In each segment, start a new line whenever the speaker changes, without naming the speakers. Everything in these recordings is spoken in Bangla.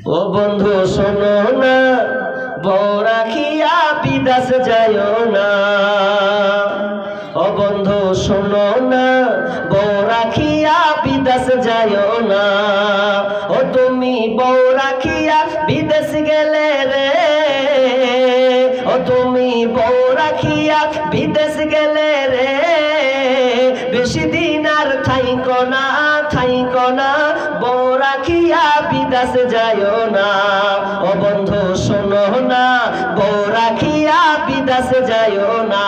ও বন্ধু শোনো না, বউ রাখিয়া বিদেশ যাইও না। ও বন্ধু শোনো না, বউ রাখিয়া বিদেশ যাইও না। ও তুমি বউ রাখিয়া বিদেশ গেলে রে, ও তুমি বউ রাখিয়া বিদেশ গেলে রে, বেশি দিন আর থাইকো না, থাইকো না, বউ রাখিয়া বিদেশ যাইও না। ও বন্ধু শোনো না, বউ রাখিয়া বিদেশ যাইও না।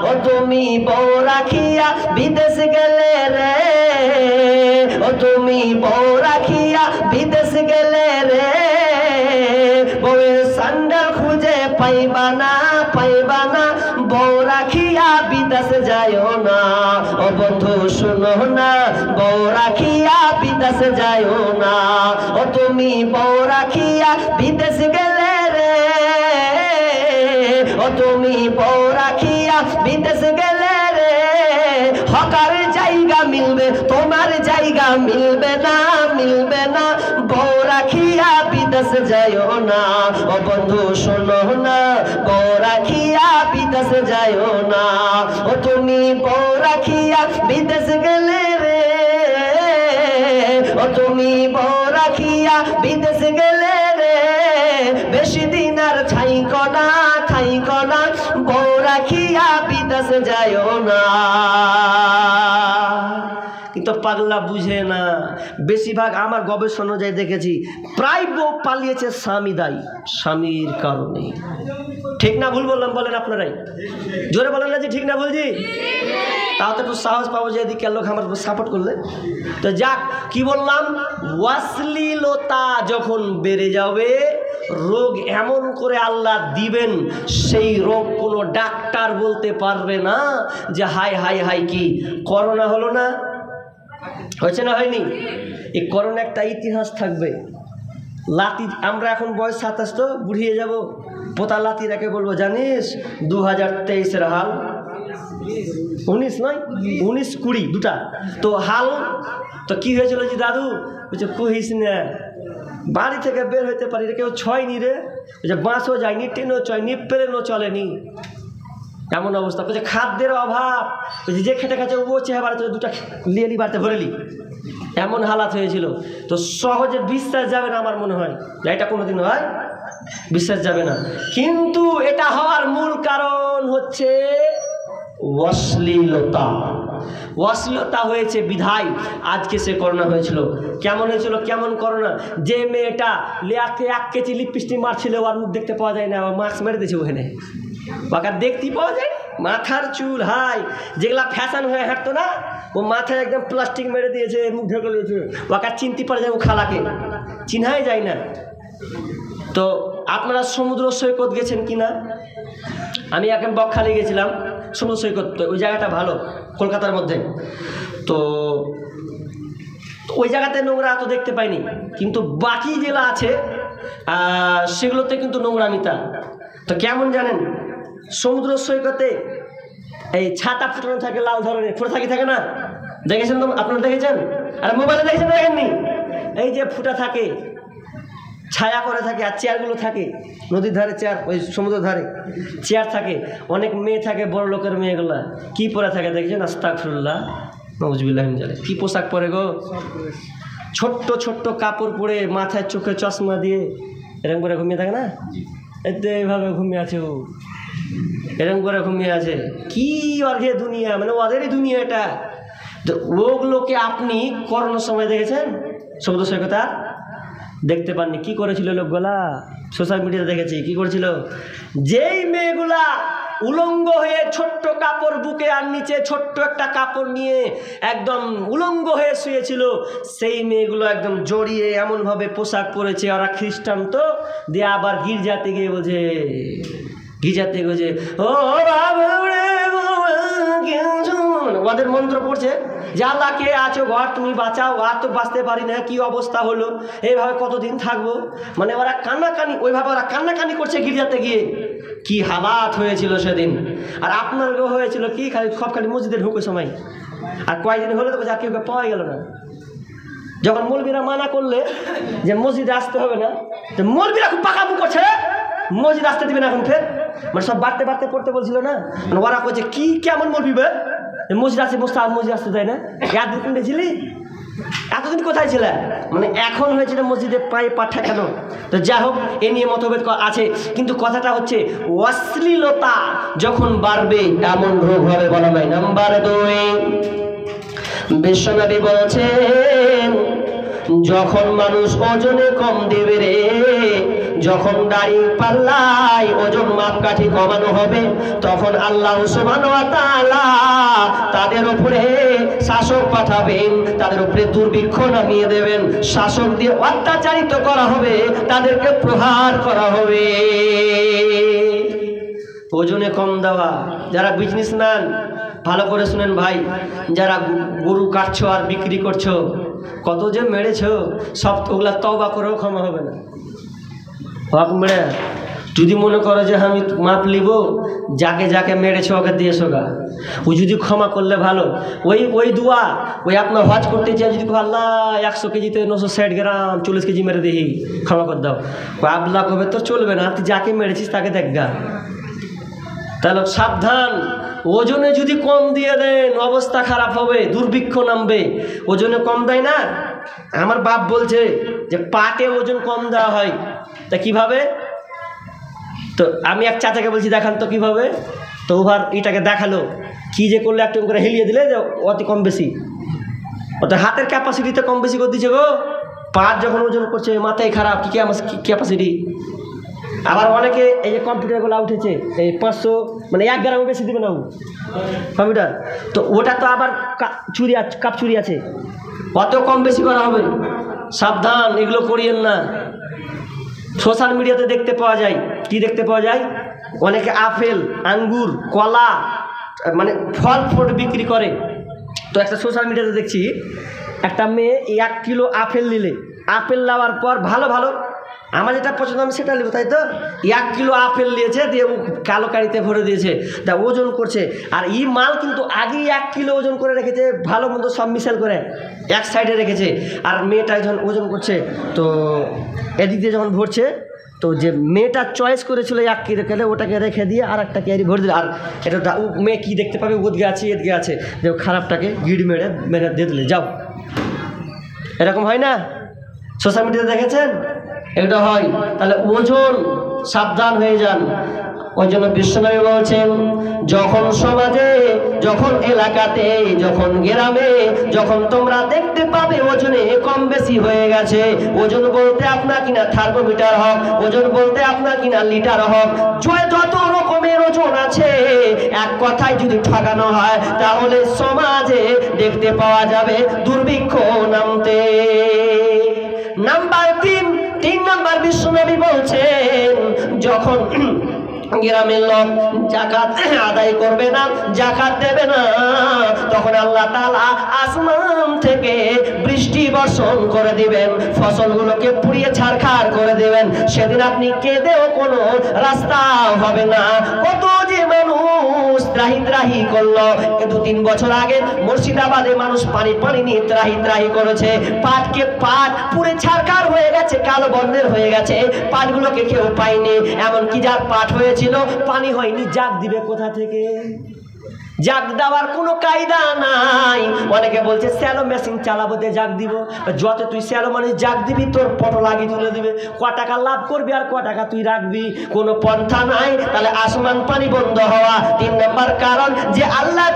ও তুমি বউ রাখিয়া বিদেশ গেলে রে, ও তুমি বউ রাখিয়া বিদেশ গেলে রে, বউয়ের স্যান্ডেল খুঁজে পাইবা না, পাইবা না, বউ রাখিয়া বিদেশ যাইও না। ও বন্ধু শোনো না, বউ রাখিয়া বিদেশ যাইও না। ও তুমি বউ রাখিয়া বিদেশ গেলে রে, ও তুমি বউ রাখিয়া বিদেশ গেলে রে, হকার জায়গা মিলবে তোমার জায়গা মিলবে না, মিলবে না, বউ রাখিয়া বিদেশ যাইও না। ও বন্ধু শোনো না, বউ রাখিয়া বিদেশ যাইও না। ও তুমি বউ রাখিয়া বিদেশ গেলে রে, ও তুমি বউ রাখিয়া বিদেশ গেলে রে, বেশি দিন আর থাইকো না, থাইকো না, বউ রাখিয়া বিদেশ যাইও না। কিন্তু পাগলা বুঝে না। বেশিরভাগ আমার গবেষণা অনুযায়ী দেখেছি, প্রায় বউ পালিয়েছে স্বামী দায়ী, স্বামীর কারণে। ঠিক না ভুল বললাম বলেন আপনারাই? জোরে বলেন না যে ঠিক না বলছি? তাও তো একটু সাহস পাবো যে এদিকে লোক আমার সাপোর্ট করলে। তো যাক, কি বললাম, অশ্লীলতা যখন বেড়ে যাবে, রোগ এমন করে আল্লাহ দিবেন, সেই রোগ কোনো ডাক্তার বলতে পারবে না যে হাই হাই হাই কি করোনা হলো না, হয়েছে না হয়নি। এই করোনা একটা ইতিহাস থাকবে। লাতি, আমরা এখন বয়স 27, তো বুড়িয়ে যাব, পোতা লাতি রেখে বলবো জানিস 2023-এর হাল, 19 নয় 19-20 দুটা তো হাল। তো কি হয়েছিল যে দাদু বলছে কহিস না, বাড়ি থেকে বের হইতে পারি রে, কেউ ছয়নি রে, বলছে বাঁশও যায়নি, ট্রেনও চয়নি, প্লেনও চলেনি, এমন অবস্থা। বলছে খাদ্যের অভাব, বলছে যে খেটে খাচ্ছে ও চেয়ে বাড়িতে দুটা লিয়ে বাড়িতে ভরেলি, এমন হালাত হয়েছিল। তো সহজে বিশ্বাস যাবে না আমার মনে হয়, এটা কোনোদিন হয় বিশ্বাস যাবে না। কিন্তু এটা হওয়ার মূল কারণ হচ্ছে অশ্লীলতা। অশ্লীলতা হয়েছে বিধায় আজকে সে করোনা হয়েছিল। কেমন হয়েছিল, কেমন করোনা, যে মেয়েটা লেয়াকে 1 কেজি লিপস্টিক মারছিল, ওর মুখ দেখতে পাওয়া যায় না, ও মাস্ক মেরে দিয়েছে ওখানে, ওকে দেখতেই পাওয়া যায়। মাথার চুল হাই, যেগুলা ফ্যাশন হয়ে হাঁটতো না, ও মাথায় একদম প্লাস্টিক মেরে দিয়েছে, মুখ ঢেকে দিয়েছে, ওকে চিনতে পারা যায়, ও খালাকে চিনহাই যায় না। তো আপনারা সমুদ্র সৈকত গেছেন কি না? আমি এখন বকখালি গেছিলাম, সমুদ্র সৈকত, ওই জায়গাটা ভালো কলকাতার মধ্যে। তো ওই জায়গাতে নোংরা তো দেখতে পাইনি, কিন্তু বাকি জেলা আছে সেগুলোতে কিন্তু নোংরামিতা। তো কেমন জানেন, সমুদ্র সৈকতে এই ছাতা ফুটানো থাকে, লাল ধরনের ফুটা থাকে না, দেখেছেন তো আপনারা? দেখেছেন? আর মোবাইলে দেখেছেন? দেখেননি? এই যে ফুটা থাকে, ছায়া করে থাকে, আর চেয়ারগুলো থাকে নদীর ধারে, চেয়ার ওই সমুদ্রের ধারে চেয়ার থাকে, অনেক মেয়ে থাকে, বড় লোকের মেয়েগুলা কি পরে থাকে দেখেছেন? আস্তাগফিরুল্লাহ নাউজুবিল্লাহ মিন যালিক। কি পোশাক পরে গো, ছোট্ট ছোট্ট কাপড় পরে, মাথায় চোখে চশমা দিয়ে এরকম করে ঘুমিয়ে থাকে না, এতে এইভাবে ঘুমিয়ে আছে, ও এরকম করে ঘুমিয়ে আছে। কি অর্ঘে দুনিয়া, মানে ওদেরই দুনিয়া এটা। তো ওগুলোকে আপনি করোনার সময় দেখেছেন সমুদ্র সৈকতে? দেখতে পাননি। কি করেছিল লোকগুলা? সোশ্যাল মিডিয়াতে দেখেছি কি করেছিল। যেই মেয়েগুলা উলঙ্গ হয়ে ছোট্ট কাপড় বুকে আর নিচে ছোট্ট একটা কাপড় নিয়ে একদম উলঙ্গ হয়ে শুয়েছিল, সেই মেয়েগুলো একদম জড়িয়ে এমনভাবে পোশাক পরেছে। ওরা খ্রিস্টান তো, দিয়ে আবার গির্জাতে গিয়ে বলছে, গির্জাতে গিয়ে ও ওদের মন্ত্র পড়ছে যে আল্লাহ কে আছো ঘর, তুমি বাঁচাও, আর তো বাঁচতে পারি না, কি অবস্থা হলো, এইভাবে কতদিন থাকবো। মানে ওরা কান্নাকানি, ওইভাবে ওরা কান্নাকানি করছে গির্জাতে গিয়ে। কি হালাত হয়েছিল সেদিন। আর আপনারও হয়েছিল কি, খালি মসজিদে ঢুকে সময়, আর কয়েকদিন হলে তো আর কেউ পাওয়া গেল না। যখন মৌলবীরা মানা করলে যে মসজিদে আসতে হবে না, তো মৌলবীরা খুব পাকাবু করছে, মসজিদ আসতে দিবে না এখন ফের, মানে সব বাড়তে বাড়তে পড়তে বলছিল না, মানে ওরা করছে কি কেমন মৌলবী মসজিদ আসে মসজিদ আসতে দেয় না, এতদিন কোনটা ছিলি, এতদিন কোথায় ছিল, মানে এখন হয়েছিল মসজিদে পায়ে পা ঠেকানো। তো যাই হোক, এ নিয়ে মতভেদ আছে, কিন্তু কথাটা হচ্ছে অশ্লীলতা যখন বাড়বে এমন রোগ হবে বলা হয়। নাম্বার 2, বিশ্বনবী বলছেন যখন মানুষ ওজনে কম দেবে রে, যখন দাড়ি পাল্লায় ওজন মাপকাঠি কমানো হবে, তখন আল্লাহ সুবহানাহু ওয়া তাআলা তাদের উপরে শাসক পাঠাবেন, তাদের উপরে দুর্ভিক্ষ নামিয়ে দেবেন, শাসক দিয়ে অত্যাচারিত করা হবে, তাদেরকে প্রহার করা হবে। ওজনে কম দেওয়া, যারা বিজনেস ম্যান ভালো করে শুনেন ভাই, যারা গরু কাটছো আর বিক্রি করছো, কত যে মেরেছো, সব ওগুলা তওবা করেও ক্ষমা হবে না। হক মেরে যদি মনে করো যে আমি মাপ লিব, যাকে যাকে মেরেছো ওকে দিয়েছো গা, ও যদি ক্ষমা করলে ভালো। ওই দুয়া, ওই আপনার হজ করতে চাই যদি আল্লাহ 100 কেজিতে 960 গ্রাম 40 কেজি মেরে দিই, ক্ষমা করে দাও, আল্লাহ কবে তোর চলবে না, তুই যাকে মেরেছিস তাকে দেখ গা। তাহলে সাবধান, ওজনে যদি কম দিয়ে দেন অবস্থা খারাপ হবে, দুর্ভিক্ষ নামবে। ওজনে কম দেয় না, আমার বাপ বলছে যে পাটে ওজন কম দেওয়া হয়, তা কিভাবে? তো আমি এক চাচাকে বলছি দেখান তো কিভাবে, তো ওভার এটাকে দেখালো, কি যে করলে একটু করে হেলিয়ে দিলে যে অতি কম বেশি, অত হাতের ক্যাপাসিটিতে কম বেশি করে দিচ্ছে গো। পাট যখন ওজন করছে মাথায় খারাপ, কি ক্যাপাসিটি। আবার অনেকে এই যে কম্পিউটারগুলো উঠেছে, এই 500 মানে 1 গ্রাম বেশি দিবে না কম্পিউটার, তো ওটা তো আবার কাপ চুরি আছে, অত কম বেশি করা হবে। সাবধান, এগুলো করিয়েন না। সোশ্যাল মিডিয়াতে দেখতে পাওয়া যায়, কি দেখতে পাওয়া যায়, অনেকে আপেল, আঙ্গুর, কলা, মানে ফল ফ্রুট বিক্রি করে। তো একটা সোশ্যাল মিডিয়াতে দেখছি একটা মেয়ে 1 কিলো আপেল নিলে, আপেল নেওয়ার পর ভালো ভালো আমার যেটা পছন্দ আমি সেটা নেবো, তাই তো 1 কিলো আপেল নিয়েছে, দিয়ে কালো কারিতে ভরে দিয়েছে, তা ওজন করছে। আর এই মাল কিন্তু আগেই 1 কিলো ওজন করে রেখেছে, ভালো মন্দ সব মিশাল করে এক সাইডে রেখেছে। আর মেয়েটা যখন ওজন করছে, তো এদিক দিয়ে যখন ভরছে, তো যে মেয়েটা চয়েস করেছিল 1 কিলো কেলে, ওটাকে রেখে দিয়ে আর একটা ক্যারি ভরে দিল। আর এটা মেয়ে কী দেখতে পাবে, ওদগে আছে এদগে আছে, যে খারাপটাকে গিড় মেরে মেরে দিয়ে দিলে যাও। এরকম হয় না? সোশ্যাল মিডিয়াতে দেখেছেন? এটা হয়। তাহলে ওজন সাবধান হয়ে যান। ওই জন্য বিশ্বনবী বলছেন যখন সমাজে, যখন এলাকাতে, যখন গ্রামে, যখন তোমরা দেখতে পাবে ওজনে কম বেশি হয়ে গেছে, ওজন বলতে আপনার কিনা থার্মোমিটার হোক, ওজন বলতে আপনার কিনা লিটার হোক, যত রকমের ওজন আছে, এক কথায় যদি ঠকানো হয় তাহলে সমাজে দেখতে পাওয়া যাবে দুর্ভিক্ষ নামতে। নাম্বার 3 নাম্বার বিশ্বনবী বলছেন যখন গ্রামের লোক যাকাত আদায় করবে না, যাকাত দেবে না, তখন আল্লাহ তাআলা আসমান থেকে বৃষ্টি বর্ষণ করে দিবেন, ফসলগুলোকে পুড়িয়ে ছারখার করে দিবেন। সেদিন আপনি কেঁদেও কোনো রাস্তা হবে না। কত যে মানুষ ত্রাহি করলো, 2-3 বছর আগে মুর্শিদাবাদে মানুষ পানি নিয়ে ত্রাহি করেছে, পাটকে পাট পুড়ে ছারখার হয়ে গেছে, কালো বন্ধের হয়ে গেছে, পাটগুলোকে কেউ পায়নি। এমনকি যার পাট হয়ে ছিল পানি হয়নি, জাগ দিবে কোথা থেকে? জাগ দেওয়ার কোনো কায়দা নাই। অনেকে বলছে স্যালো মেশিন চালাবো দিয়ে জাগ দিব, যত তুই স্যালো মানে জাগ দিবি তোর পটল লাগিয়ে তুলে দিবে, ক টাকা লাভ করবি আর ক টাকা তুই রাখবি, কোনো পন্থা নাই। তাহলে আসমান পানি বন্ধ হওয়া 3 নম্বর কারণ, যে আল্লাহ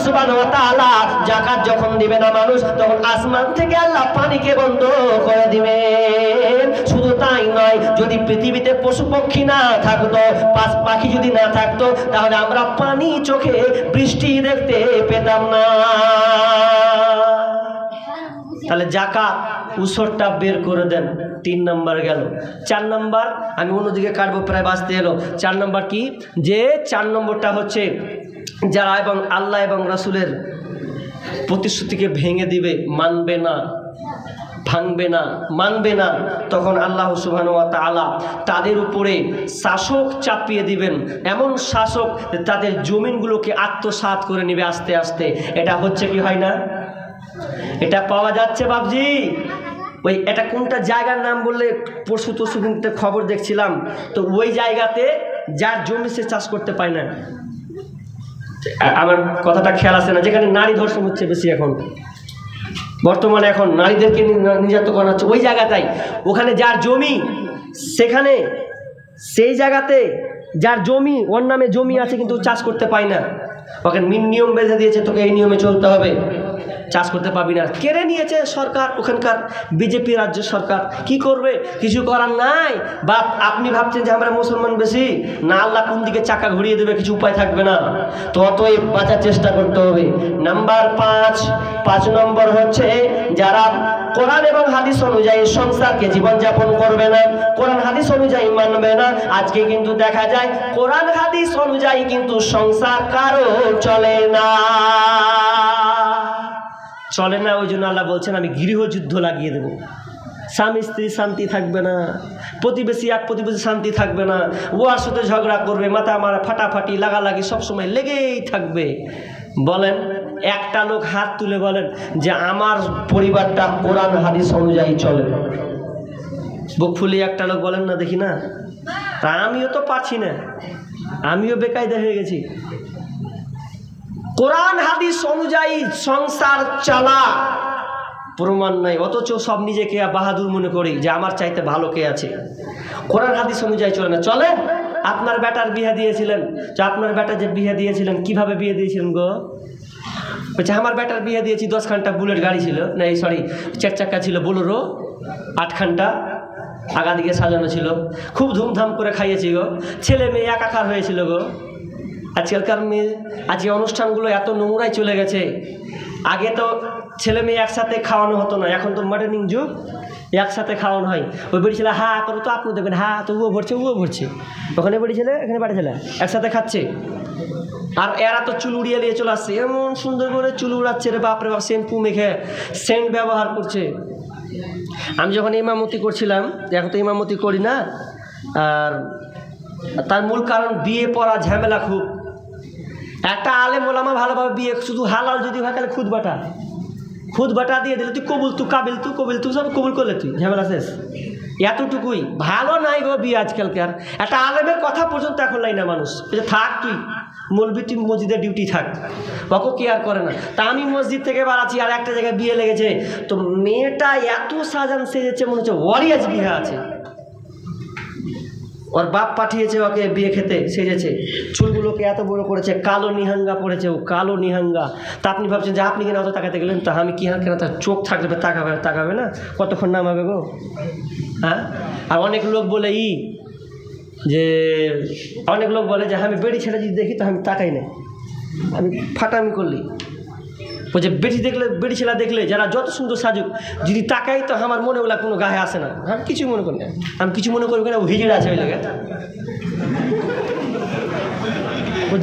সুবহানাহু ওয়া তাআলা যাকাত যখন দিবে না মানুষ, তখন আসমান থেকে আল্লাহ পানিকে বন্ধ করে দিবেন। শুধু তাই নয়, যদি পৃথিবীতে পশু পক্ষী না থাকতো, পাখি যদি না থাকতো, তাহলে আমরা পানি চোখে বৃষ্টি দেখতে পেতাম না। তাহলে যাকাত উসরটা বের করে দেন। 3 নম্বর গেল। 4 নম্বর আমি অন্যদিকে কাটবো, প্রায় বাঁচতে এলো। 4 নম্বর কি, যে 4 নম্বরটা হচ্ছে যারা এবং আল্লাহ এবং রাসূলের প্রতিশ্রুতিকে ভেঙে দিবে, মানবে না, ভাঙবে না, মানবে না, তখন আল্লাহ সুবহানাহু ওয়া তাআলা তাদের উপরে শাসক চাপিয়ে দিবেন, এমন শাসক তাদের জমিনগুলোকে আত্মসাৎ করে নেবে আস্তে আস্তে। এটা হচ্ছে কি হয় না? এটা পাওয়া যাচ্ছে বাবজি। ওই এটা কোনটা জায়গার নাম বললে পরশু কিন্তু খবর দেখছিলাম, তো ওই জায়গাতে যার জমি সে চাষ করতে পায় না। আমার কথাটা খেয়াল আসে না, যেখানে নারী ধর্ষণ হচ্ছে বেশি এখন বর্তমানে, এখন নারীদেরকে নির্যাতন করা হচ্ছে ওই জায়গাটাই। ওখানে যার জমি সেখানে সেই জায়গাতে যার জমি ওর নামে জমি আছে কিন্তু চাষ করতে পায় না, ওকে নিয়ম বেঁধে দিয়েছে তোকে এই নিয়মে চলতে হবে, চাষ করতে পাবি না। কেড়ে নিয়েছে সরকার, ওখানকার বিজেপি রাজ্য সরকার। কি করবে? কিছু করার নাই। বা আপনি ভাবছেন যে আমরা মুসলমান বেশি না, আল্লাহ কোন দিকে চাকা ঘুরিয়ে দেবে, কিছু উপায় থাকবে না। তো অতএব বাঁচার চেষ্টা করতে হবে। নাম্বার 5 নম্বর হচ্ছে যারা কোরআন এবং হাদিস অনুযায়ী সংসারকে জীবনযাপন করবে না, কোরআন হাদিস অনুযায়ী মানবে না। আজকে কিন্তু দেখা যায় কোরআন হাদিস অনুযায়ী কিন্তু সংসার কারো চলে না। ওই জন্য আল্লাহ বলছেন আমি গৃহযুদ্ধ লাগিয়ে দেব। স্বামী স্ত্রী শান্তি থাকবে না, প্রতিবেশী শান্তি থাকবে না, ওর সাথে ঝগড়া করবে, মাথা মারা ফাটাফাটি লাগালাগি সবসময় লেগেই থাকবে। বলেন একটা লোক হাত তুলে বলেন যে আমার পরিবারটা কোরআন হাদিস অনুযায়ী চলে। বুক ফুলিয়ে একটা লোক বলেন না, দেখি না। তা আমিও তো পারছি না, আমিও বেকায়দা হয়ে গেছি। কোরআন হাদিস অনুযায়ী সংসার চালা প্রমাণ নাই, অথচ সব নিজেকে বাহাদুর মনে করি যে আমার চাইতে ভালো কে আছে। কোরআন হাদিস অনুযায়ী চলে না। চলে আপনার বেটার বিয়ে দিয়েছিলেন, যে আপনার বেটা যে বিয়ে দিয়েছিলেন কিভাবে বিয়ে দিয়েছিলেন গো? বলছে আমার বেটার বিয়ে দিয়েছি 10 খানটা বুলেট গাড়ি ছিল, না এই সরি 4 চাকা ছিল, বোলেরো 8 খানটা আগা দিকে সাজানো ছিল, খুব ধুমধাম করে খাইয়েছি গো, ছেলে মেয়ে একাকার হয়েছিল গো। আজকালকার মেয়ে আজকে অনুষ্ঠানগুলো এত নোংরায় চলে গেছে। আগে তো ছেলে মেয়ে একসাথে খাওয়ানো হতো না, এখন তো মডার্নিং যুগ, একসাথে খাওয়ানো হয়। ওই বাড়ি ছেলে হা করো তো আপনি দেখবেন, হা তো ও ভরছে ওখানে বাড়ি ছেলে এখানে বাড়ি ছেলে একসাথে খাচ্ছে। আর এরা তো চুল উড়িয়ে নিয়ে চলে আসছে, এমন সুন্দর করে চুল উড়াচ্ছে রে বাপরে বাপ, শ্যাম্পু মেখে সেন্ট ব্যবহার করছে। আমি যখন ইমামতি করছিলাম, এখন তো ইমামতি করি না, আর তার মূল কারণ বিয়ে পড়া ঝামেলা খুব। একটা আলেম ওলামা ভালোভাবে বিয়ে শুধু হালাল যদি হয় তাহলে খুদ বাটা দিয়ে দিলে তুই কবুল তু কাবিল তু কবিল তু সব কবুল করলে তুই ঝামেলা শেষ, এতটুকুই। ভালো নাই গো বিয়ে আজকালকার। একটা আলেমের কথা পর্যন্ত এখন নাই না মানুষ, থাক তুই মৌলবি তুই মসজিদের ডিউটি থাক, ওকে কেয়ার করে না। তা আমি মসজিদ থেকে বাড়াচ্ছি আর একটা জায়গায় বিয়ে লেগেছে, তো মেয়েটা এত সাজান সেজেছে মনে হচ্ছে ওরই আজ বিয়ে আছে। ওর বাপ পাঠিয়েছে ওকে বিয়ে খেতে, সেজেছে, চুলগুলোকে এত বড় করেছে, কালো নিহাঙ্গা পড়েছে, ও কালো নিহাঙ্গা। তা আপনি ভাবছেন যে আপনি কেন অত তাকাতে গেলেন? তা আমি কি কেন, তার চোখ থাকবে তাকাবে না, কতক্ষণ নামাবে গো? হ্যাঁ। আর অনেক লোক বলে যে আমি বেড়ি ছেড়ে যদি দেখি তো আমি তাকাই না, আমি ফাটামি করলি। বলছে বেড়ি ছেলা দেখলে যারা যত সুন্দর সাজুক যদি তাকাই তো আমার মনে ওলা কোনো গায়ে আসে না, আমি কিছু মনে করি না, আমি কিছু মনে করবো না, ও হিজড়া আছে ওই লাগে,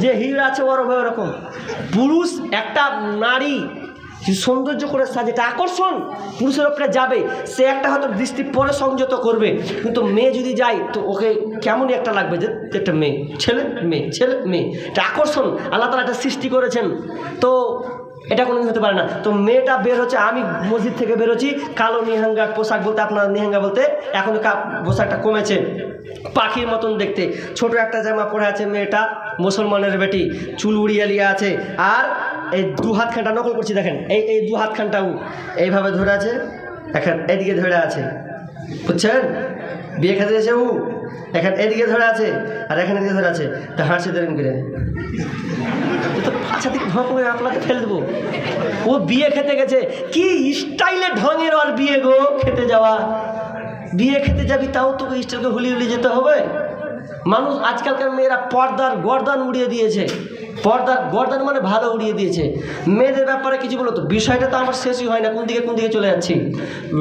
যে হিজড়া আছে ওরকম। পুরুষ একটা নারী সৌন্দর্য করে সাজেটা আকর্ষণ পুরুষের ওপরে যাবে, সে একটা হয়তো দৃষ্টি পরে সংযত করবে, কিন্তু মেয়ে যদি যায় তো ওকে কেমনই একটা লাগবে যে একটা মেয়ে ছেলে মেয়ে, এটা আকর্ষণ আল্লাহ তাআলা একটা সৃষ্টি করেছেন। তো এটা কোনোদিন হতে পারে না। তো মেয়েটা বের হচ্ছে, আমি মসজিদ থেকে বেরোচ্ছি, কালো নিহাঙ্গা পোশাক বলতে আপনার নিহাঙ্গা বলতে এখন পোশাকটা কমেছে, পাখির মতন দেখতে, ছোট একটা জামা পরে আছে মেয়েটা, মুসলমানের বেটি, চুল উড়িয়ে লিয়ে আছে, আর এই 2 হাতখানটা নকল করছি দেখেন, এই 2 হাতখানটাও এইভাবে ধরে আছে, এখন এদিকে ধরে আছে, বুঝছেন? বিয়ে খেতে এসে এখন এদিকে ধরে আছে আর এখানে দিকে ধরে আছে, তা হাঁটছে দেরেন করে তো আচ্ছা দিকে ঢক করে আপনাকে ফেলে দেবো। ও বিয়ে খেতে গেছে, কি স্টাইলে ঢঙের ওর বিয়ে গো, খেতে যাওয়া, বিয়ে খেতে যাবি তাও তোকে স্টাইলকে হুলিয়ে যেতে হবে। মানুষ আজকালকার মেয়েরা পর্দার গর্দান উড়িয়ে দিয়েছে, পর্দার গর্দান মানে ভালো উড়িয়ে দিয়েছে। মেয়েদের ব্যাপারে কিছু বলো তো, বিষয়টা তো আমার শেষই হয় না, কোন দিকে চলে যাচ্ছি।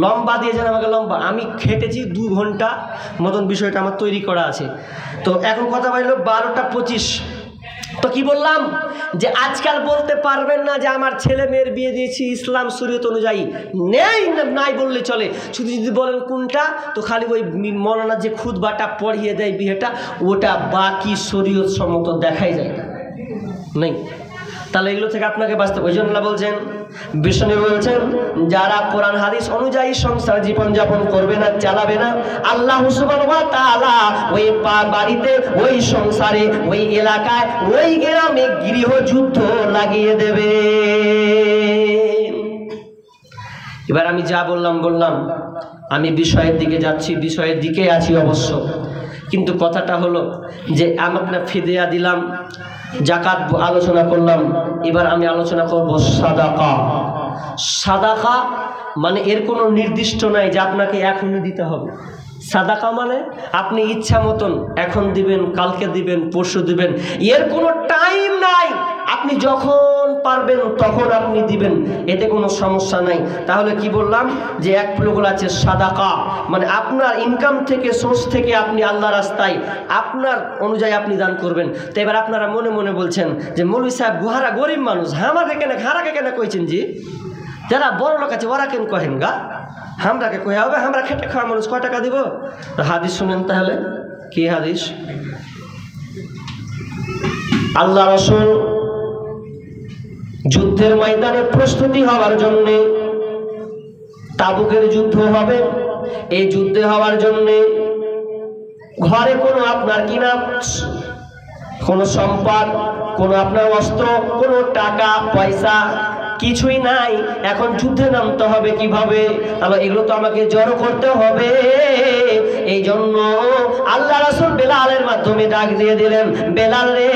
লম্বা দিয়েছেন আমাকে, লম্বা আমি খেটেছি 2 ঘন্টা মতন, বিষয়টা আমার তৈরি করা আছে। তো এখন কথা বললো 12টা 25। তো কি বললাম যে আজকাল বলতে পারবেন না যে আমার ছেলে মেয়ের বিয়ে দিয়েছি ইসলাম শরীয়ত অনুযায়ী, নাই বললে চলে। শুধু যদি বলেন কোনটা, তো খালি ওই মৌলানা যে খুতবাটা পড়িয়ে দেয় বিয়েটা, ওটা বাকি শরীয়ত সম্মত দেখাই যায় না, নেই। তাহলে এগুলো থেকে আপনাকে বাঁচতে, ওই জন্য বলছেন, বিষ্ণু বলছেন, যারা কোরআন হাদিস অনুযায়ী সংসার জীবন যাপন করবে না, চালাবে না, আল্লাহ সুবহানাহু ওয়া তাআলা ওই বাড়িতে, ওই সংসারে, ওই এলাকায়, ওই গ্রামে গৃহযুদ্ধ লাগিয়ে দেবে। এবার আমি যা বললাম, আমি বিষয়ের দিকে যাচ্ছি, বিষয়ের দিকে আছি অবশ্য, কিন্তু কথাটা হলো যে আমি আপনার ফিদিয়া দিলাম, যাকাত আলোচনা করলাম, এবার আমি আলোচনা করব সাদাকা। সাদাকা মানে এর কোনো নির্দিষ্ট নাই যে আপনাকে এখনই দিতে হবে। সাদাকা মানে আপনি ইচ্ছা মতন এখন দিবেন, কালকে দিবেন, পরশু দিবেন, এর কোনো টাইম নাই। আপনি যখন পারবেন তখন আপনি দিবেন, এতে কোনো সমস্যা নাই। তাহলে কি বললাম যে এক প্রকার আছে সাদাকা, মানে আপনার ইনকাম থেকে, সোর্স থেকে আপনি আল্লাহ রাস্তায় আপনার অনুযায়ী আপনি দান করবেন। তো এবার আপনারা মনে মনে বলছেন যে মৌলভী সাহেব গুহারা গরিব মানুষ, হামাকে কেন হারাকে কেন কইছেন জি, যারা বড় লোক আছে ওরা কেন কহেন গা, আমরাকে কয়ে হবে, আমরা খেটে খাওয়া মানুষ কয় টাকা দিব? হাদিস শুনেন তাহলে, কি হাদিস? আল্লাহ রাসূল যুদ্ধের ময়দানে প্রস্তুতি হওয়ার জন্য, তাবুকের যুদ্ধ হবে, এই যুদ্ধে হওয়ার জন্য ঘরে কোনো আপনার কিনা কোনো সম্পদ, কোনো আপনার অস্ত্র, কোনো টাকা পয়সা কিছুই নাই। এখন যুদ্ধে নামতে হবে কিভাবে? তাহলে এগুলো তো আমাকে জড়ো করতে হবে। এই জন্য আল্লাহ রাসূল বেলালের মাধ্যমে ডাক দিয়ে দিলেন, বেলাল রে,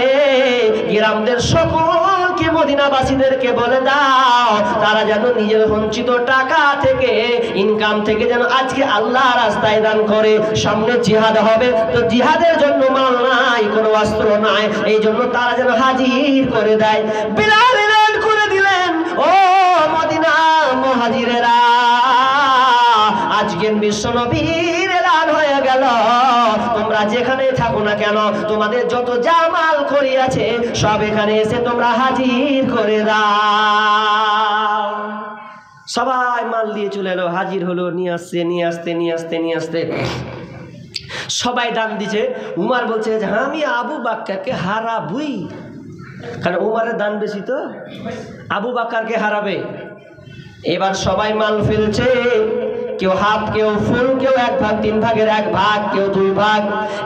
গ্রামদের সকলকে, মদিনাবাসীদেরকে বলে দাও, তারা যেন নিজের সঞ্চিত টাকা থেকে, ইনকাম থেকে যেন আজকে আল্লাহ রাস্তায় দান করে। সামনে জিহাদ হবে, তো জিহাদের জন্য মাল নাই, কোনো অস্ত্র নাই, এই জন্য তারা যেন হাজির করে দেয়। বেলাল এলান করে দিলেন, ও মদিনা মুহাজিরেরা, আজকে বিশ্বনবীর এলান হয়ে গেল, তোমরা যেখানে থাকো না কেন, তোমাদের যত জামাল করি আছে সব এখানে এসে তোমরা হাজির করে দাও। সবাই মাল দিয়ে চলে এলো, হাজির হলো, নিয়ে আসতে সবাই দান দিছে। উমার বলছে যে আমি আবু বাক্কারকে হারাবই, কারণ উমারের দান বেশি, তো আবু বাক্কারকে হারাবে। এবার সবাই মাল ফেলছে, কেউ হাফ, কেউ ফুল, কেউ 1 ভাগ, 3 ভাগের 1 ভাগ, কেউ 2 ভাগ,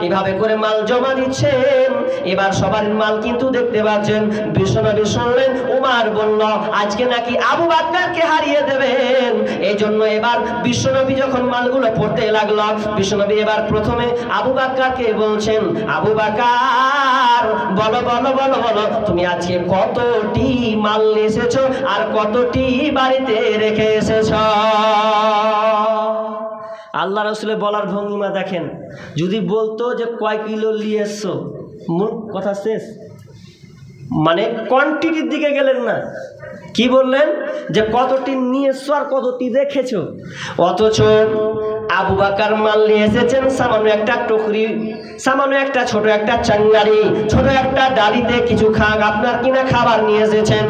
এভাবে করে মাল জমা দিচ্ছেন। এবার সবার মাল কিন্তু দেখতে পাচ্ছেন। বিশ্বনবী শুনলেন, উমার বলল আজকে নাকি আবু বাক্কারকে হারিয়ে দেবেন। এই জন্য এবার বিশ্বনবী যখন মালগুলো পড়তে লাগলো, বিশ্বনবী এবার প্রথমে আবু বাক্কারকে বলছেন, আবু বাক্কার বলো বলো বলো বলো, তুমি আজকে কতটি মাল এসেছো আর কতটি বাড়িতে রেখে এসেছো? আল্লাহ রাসূলের বলার ভঙ্গিমা দেখেন, যদি বলতো যে কয় কিলো নিয়ে এসছো, মূল কথা শেষ, মানে কোয়ান্টিটির দিকে গেলেন না, কি বললেন যে কতটি নিয়ে এসছো আর কতটি রেখেছো। অথচ আবু বাকার মাল নিয়ে এসেছেন সামান্য একটা টুকরি, সামান্য একটা ছোট একটা চাঙ্গারি, ছোট একটা ডালিতে কিছু আপনার কিনা খাবার নিয়ে এসেছেন।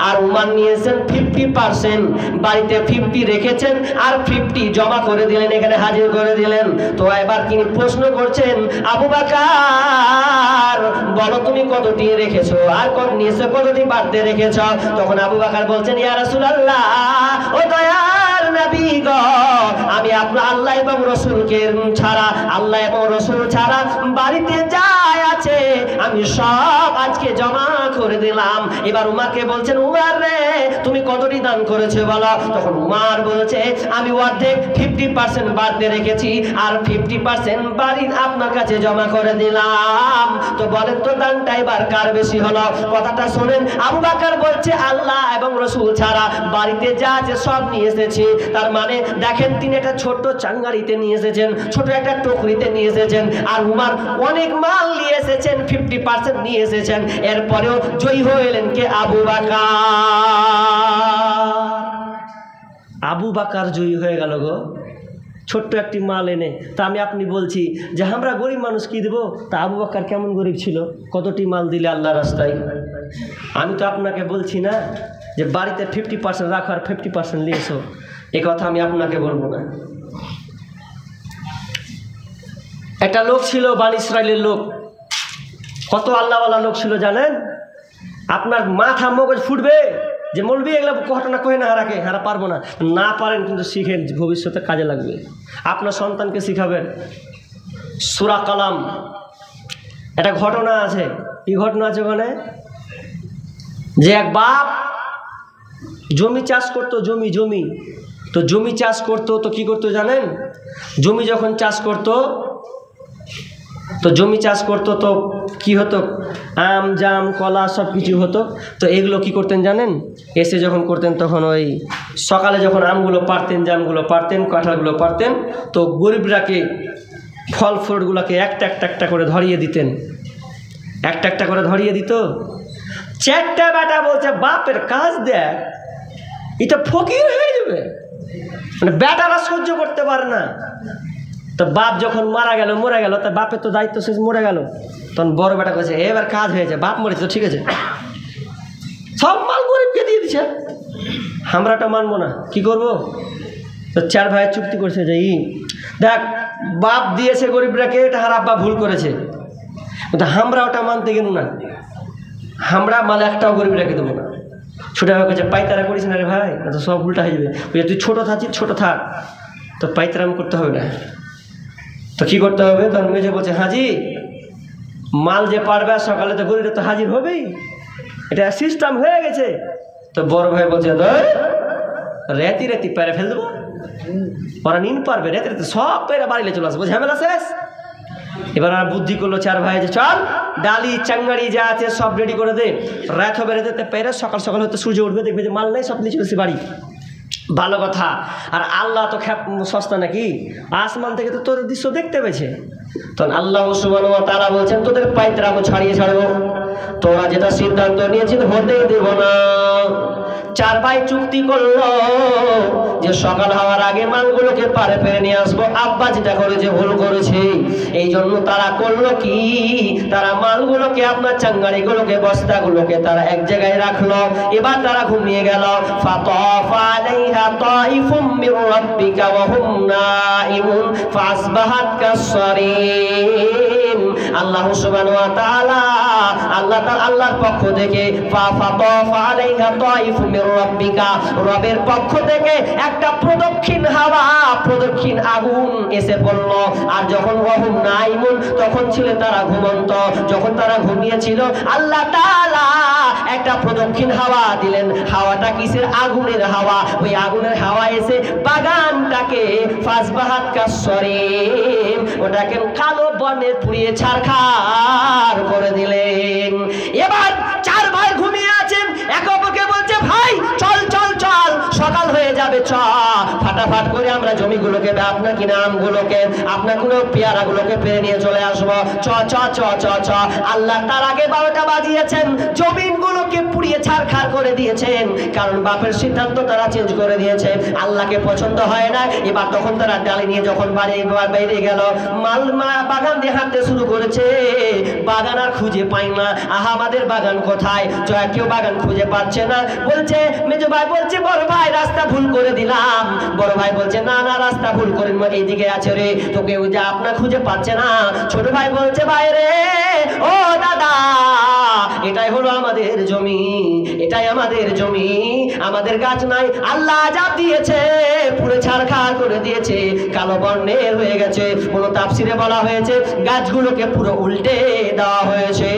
আর উমার নিয়েছেন 50%, বাড়িতে 50 রেখেছেন আর 50 জমা করে দিলেন, এখানে হাজির করে দিলেন। তো এবার তিনি প্রশ্ন করছেন, আবু বাকার বলো তুমি কতটি রেখেছো আর কত নিয়েছো, কতটি বাড়তে রেখেছো? তখন আবু বাকার বলছেন, ইয়া রাসূলুল্লাহ, ও দয়ার নবী গো, আমি আপনার আল্লাহ এবং রসুলকে ছাড়া, আল্লাহ এবং রসুল ছাড়া বাড়িতে যাই আছে আমি সব আজকে জমা করে দিলাম। এবার উমারকে বলছেন, উমার রে, তুমি কতটি দান করেছো বলো? তখন উমার বলছে, আমি অর্ধেক 50% বাড়তে রেখেছি আর 50% বাড়ি আপনার কাছে জমা করে দিলাম। তো বলেন তো দানটা এবার কার বেশি হলো? কথাটা শোনেন। আবু বাকার বলছে, আল্লাহ এবং রসুল ছাড়া বাড়িতে যা আছে সব নিয়ে এসেছি। তার মানে দেখেন, তিনি একটা ছোট্ট চাঙ্গারিতে নিয়ে এসেছেন, ছোট একটা টুকরিতে নিয়ে এসেছেন, আর উমার অনেক মাল নিয়ে এসেছেন, 50% নিয়ে এসেছেন। এরপরেও জয়ী হলেন কে? আবু বাকার। আবু বাকার জয়ী হয়ে গেল গো, ছোট্ট একটি মাল এনে। তা আমি আপনি বলছি যে আমরা গরিব মানুষ কি দেবো, তা আবু বাকার কেমন গরিব ছিল, কতটি মাল দিলে আল্লাহ রাস্তায়। আমি তো আপনাকে বলছি না যে বাড়িতে 50% রাখো আর 50% নিয়েছো, এ কথা আমি আপনাকে বলবো না। একটা লোক ছিল, বানি ইসরায়েলের লোক, কত আল্লাহওয়ালা লোক ছিল জানেন? আপনার মাথা মগজ ফুটবে যে মৌলবি এগুলো ঘটনা কহে না হারাকে হারা পারবো না, না পারেন কিন্তু শিখেন, ভবিষ্যতে কাজে লাগবে। আপনার সন্তানকে শিখাবেন। সূরা কালাম একটা ঘটনা আছে। কি ঘটনা আছে ওখানে? যে এক বাপ জমি চাষ করতো, জমি তো জমি চাষ করতো তো কি করতো জানেন? জমি যখন চাষ করতো তো কি হতো, আম জাম কলা সব কিছু হতো। তো এগুলো কি করতেন জানেন? এসে যখন করতেন তখন ওই সকালে যখন আমগুলো পারতেন, জামগুলো পারতেন, কাঁঠালগুলো পারতেন, তো গরিবরাকে ফল ফ্রুটগুলোকে একটা করে ধরিয়ে দিতেন, একটা করে ধরিয়ে দিত। চারটা বেটা বলছে বাপের কাজ দেখ, এটা ফকির হয়ে যাবে, মানে বেটারা সহ্য করতে পারে না। তো বাপ যখন মরে গেল, তা বাপের তো দায়িত্ব শেষ, মরে গেল। তখন বড় বেটা কয়েছে এবার কাজ হয়েছে, বাপ মরেছে তো ঠিক আছে, সব মাল গরিবকে দিয়ে দিচ্ছে, আমরা ওটা মানবো না, কি করব? তো চার ভাই চুক্তি করছে যে দেখ বাপ দিয়েছে গরিবরাকে, এটা আর আব্বা ভুল করেছে, কিন্তু আমরা ওটা মানতে গেল না, আমরা মাল একটাও গরিবরাকে দেবো না। ছোট ভাই কাছে পাইতারা করিস না রে ভাই, তো সব উল্টা হয়ে যাবে, তুই ছোট থাকছিস ছোট থাক, তো পাইতারাম করতে হবে না। তো কী করতে হবে? তখন মেজে বলছে হাজি মাল যে পারবে সকালে তো গরিবরা তো হাজির হবেই, এটা সিস্টেম হয়ে গেছে। তো বড় ভাই বলছে রেতি পেরে ফেল দেবো, ওরা নিন পারবে, রেতি সব পেরে বাড়িলে চলে আসবো, ঝামেলা শেষ। এবার আর বুদ্ধি করলো চার ভাই যে চল ডালি চাঙ্গাড়ি যা আছে সব রেডি করে দে, রাত হবে রেতে পেরে সকাল হয়তো সূর্য উঠবে, দেখবে যে মাল নেই, সব নিয়ে চলেছে বাড়ি। ভালো কথা। আর আল্লাহ তো সস্তা নাকি, আসমান থেকে তো তোর দৃশ্য দেখতে পেয়েছে। তখন আল্লাহ সুবহানাহু ওয়া তাআলা বলছেন তোদের পাইতরাম ছাড়িয়ে ছাড়বো, তোরা যেটা সিদ্ধান্ত নিয়েছিস হতেই দেব না। চার ভাই চুক্তি করলো যে সকাল হওয়ার আগে মালগুলোকে পারে পেরে নিয়ে আসবো। আব্বা যেটা করেছে ভুল করেছে, এই জন্য তারা করলো কি, তারা মালগুলোকে আপনার চাঙ্গাড়িগুলোকে বস্তাগুলোকে তারা এক জায়গায় রাখলো। এবার তারা ঘুমিয়ে গেল। ফাতাফা আলাইহা তাইফুম মির রাব্বিকা ওয়া হুম নাইমুন ফাসবাহাত কাসসারিম। আল্লাহ সুবহানাহু ওয়া তাআলা আল্লাহর পক্ষ থেকে ফাতাফা আলাইহা তাইফুম মির রাব্বিকা, রবের পক্ষ থেকে একটা প্রদক্ষিণ হাওয়া, প্রদক্ষিণ আগুন এসে পড়ল। আর যখন ওয়াহুম নাইমুন তখন ছিল তারা ঘুমন্ত, যখন তারা ঘুমিয়েছিল আল্লাহ তাআলা একটা প্রদক্ষিণ হাওয়া দিলেন। হাওয়াটা কিসের? আগুনের হাওয়া। ওই আগুনের হাওয়া এসে বাগানটাকে ফাসবাহাত কাসসারিম, ওটাকে কালো বনে পুড়িয়ে ছারখার করে দিলেন। এবার চার ভাই ঘুমিয়ে আছেন, একে অপরকে বলছে ভাই চল চল চল, সকাল হয়ে যাবে, চ ফাটাফাট করে আমরা জমিগুলোকে, আপনার কিনা আমগুলোকে, আপনার কোনো পেয়ারাগুলোকে পেরে নিয়ে চলে আসবো, চ চ চ চ চ। আল্লাহ তার আগে 12টা বাজিয়েছেন, জমিনগুলোকে পুড়িয়ে ছারখার করে দিয়েছেন, কারণ বাপের সিদ্ধান্ত তারা চেঞ্জ করে দিয়েছে, আল্লাহকে পছন্দ হয় না। এবার তখন তারা ডালি নিয়ে যখন বাইরে গেল, বাগান দিয়ে হাঁটতে শুরু করেছে, বাগান আর খুঁজে পাই না। আহা আমাদের বাগান কোথায়? কেউ বাগান খুঁজে পাচ্ছে না। বলছে মেজো ভাই বলছে বড় ভাই রাস্তা ভুল করে দিলাম। বড় ভাই বলছে না না রাস্তা ভুল করে এইদিকে আছে রে, তোকে ওই যে আপনার খুঁজে পাচ্ছে না। ছোট ভাই বলছে ভাই রে ও দাদা এটাই হলো আমাদের জমি, এটাই আমাদের জমি, আমাদের গাছ নাই, আল্লাহ আযাব দিয়েছে, পুরো ছারখার করে দিয়েছে, কালো বর্ণের হয়ে গেছে। কোন তাফসিরে বলা হয়েছে গাছগুলোকে পুরো উল্টে দেওয়া হয়েছে।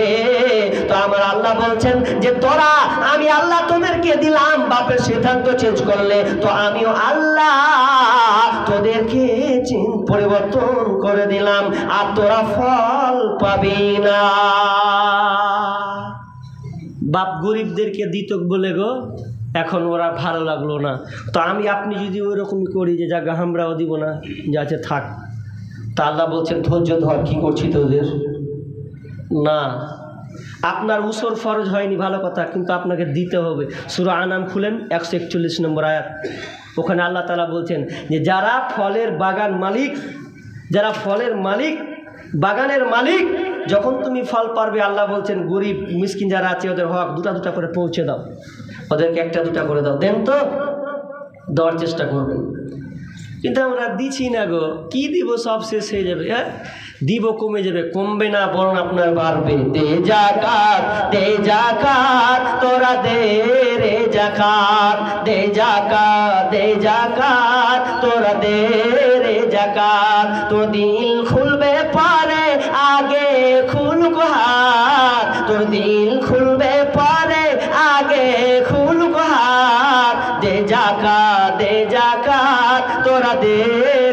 তো আমার আল্লাহ বলছেন যে তোরা, আমি আল্লাহ তোদেরকে দিলাম, বাপের সিদ্ধান্ত চেঞ্জ করলে তো আমিও আল্লাহ তোদেরকে পরিবর্তন করে দিলাম, আর তোরা ফল পাবি না। বাপ গরিবদেরকে দিত বলে গো, এখন ওরা ভালো লাগলো না। তো আমি আপনি যদি ওই রকমই করি যে জায়গা আমরাও দিব না, যাচ্ছে থাক, তা আল্লাহ বলছেন ধৈর্য ধর, কি করছি তোদের না, আপনার উসর ফরজ হয়নি ভালো কথা, কিন্তু আপনাকে দিতে হবে। সূরা আনাম খুলেন 141 নম্বর আয়াত, ওখানে আল্লাহ তাআলা বলছেন যে যারা ফলের বাগান মালিক, যারা ফলের মালিক, বাগানের মালিক, যখন তুমি ফল পারবে আল্লাহ বলছেন গরিব মিসকিন যারা আছে ওদের হক দুটা করে পৌঁছে দাও, ওদেরকে 1-2 করে দাও, দেন তো দেওয়ার চেষ্টা করবেন। কিন্তু আমরা দিচ্ছি না গো, কি দিব, সব শেষ হয়ে যাবে। হ্যাঁ, দিব কমে যাবে, কমবে না বরং আপনার বাড়বে। দে যাকাত, দে যাকাত, তোরা দে রে যাকাত, দে যাকাত, দে যাকাত, তোরা দে রে যাকাত। তোর দিল খুলবে পরে, আগে খুলুক হাত, তোর দিল খুলবে পরে, আগে খুলুক হাত। দে যাকাত, দে যাকাত, তোরা দে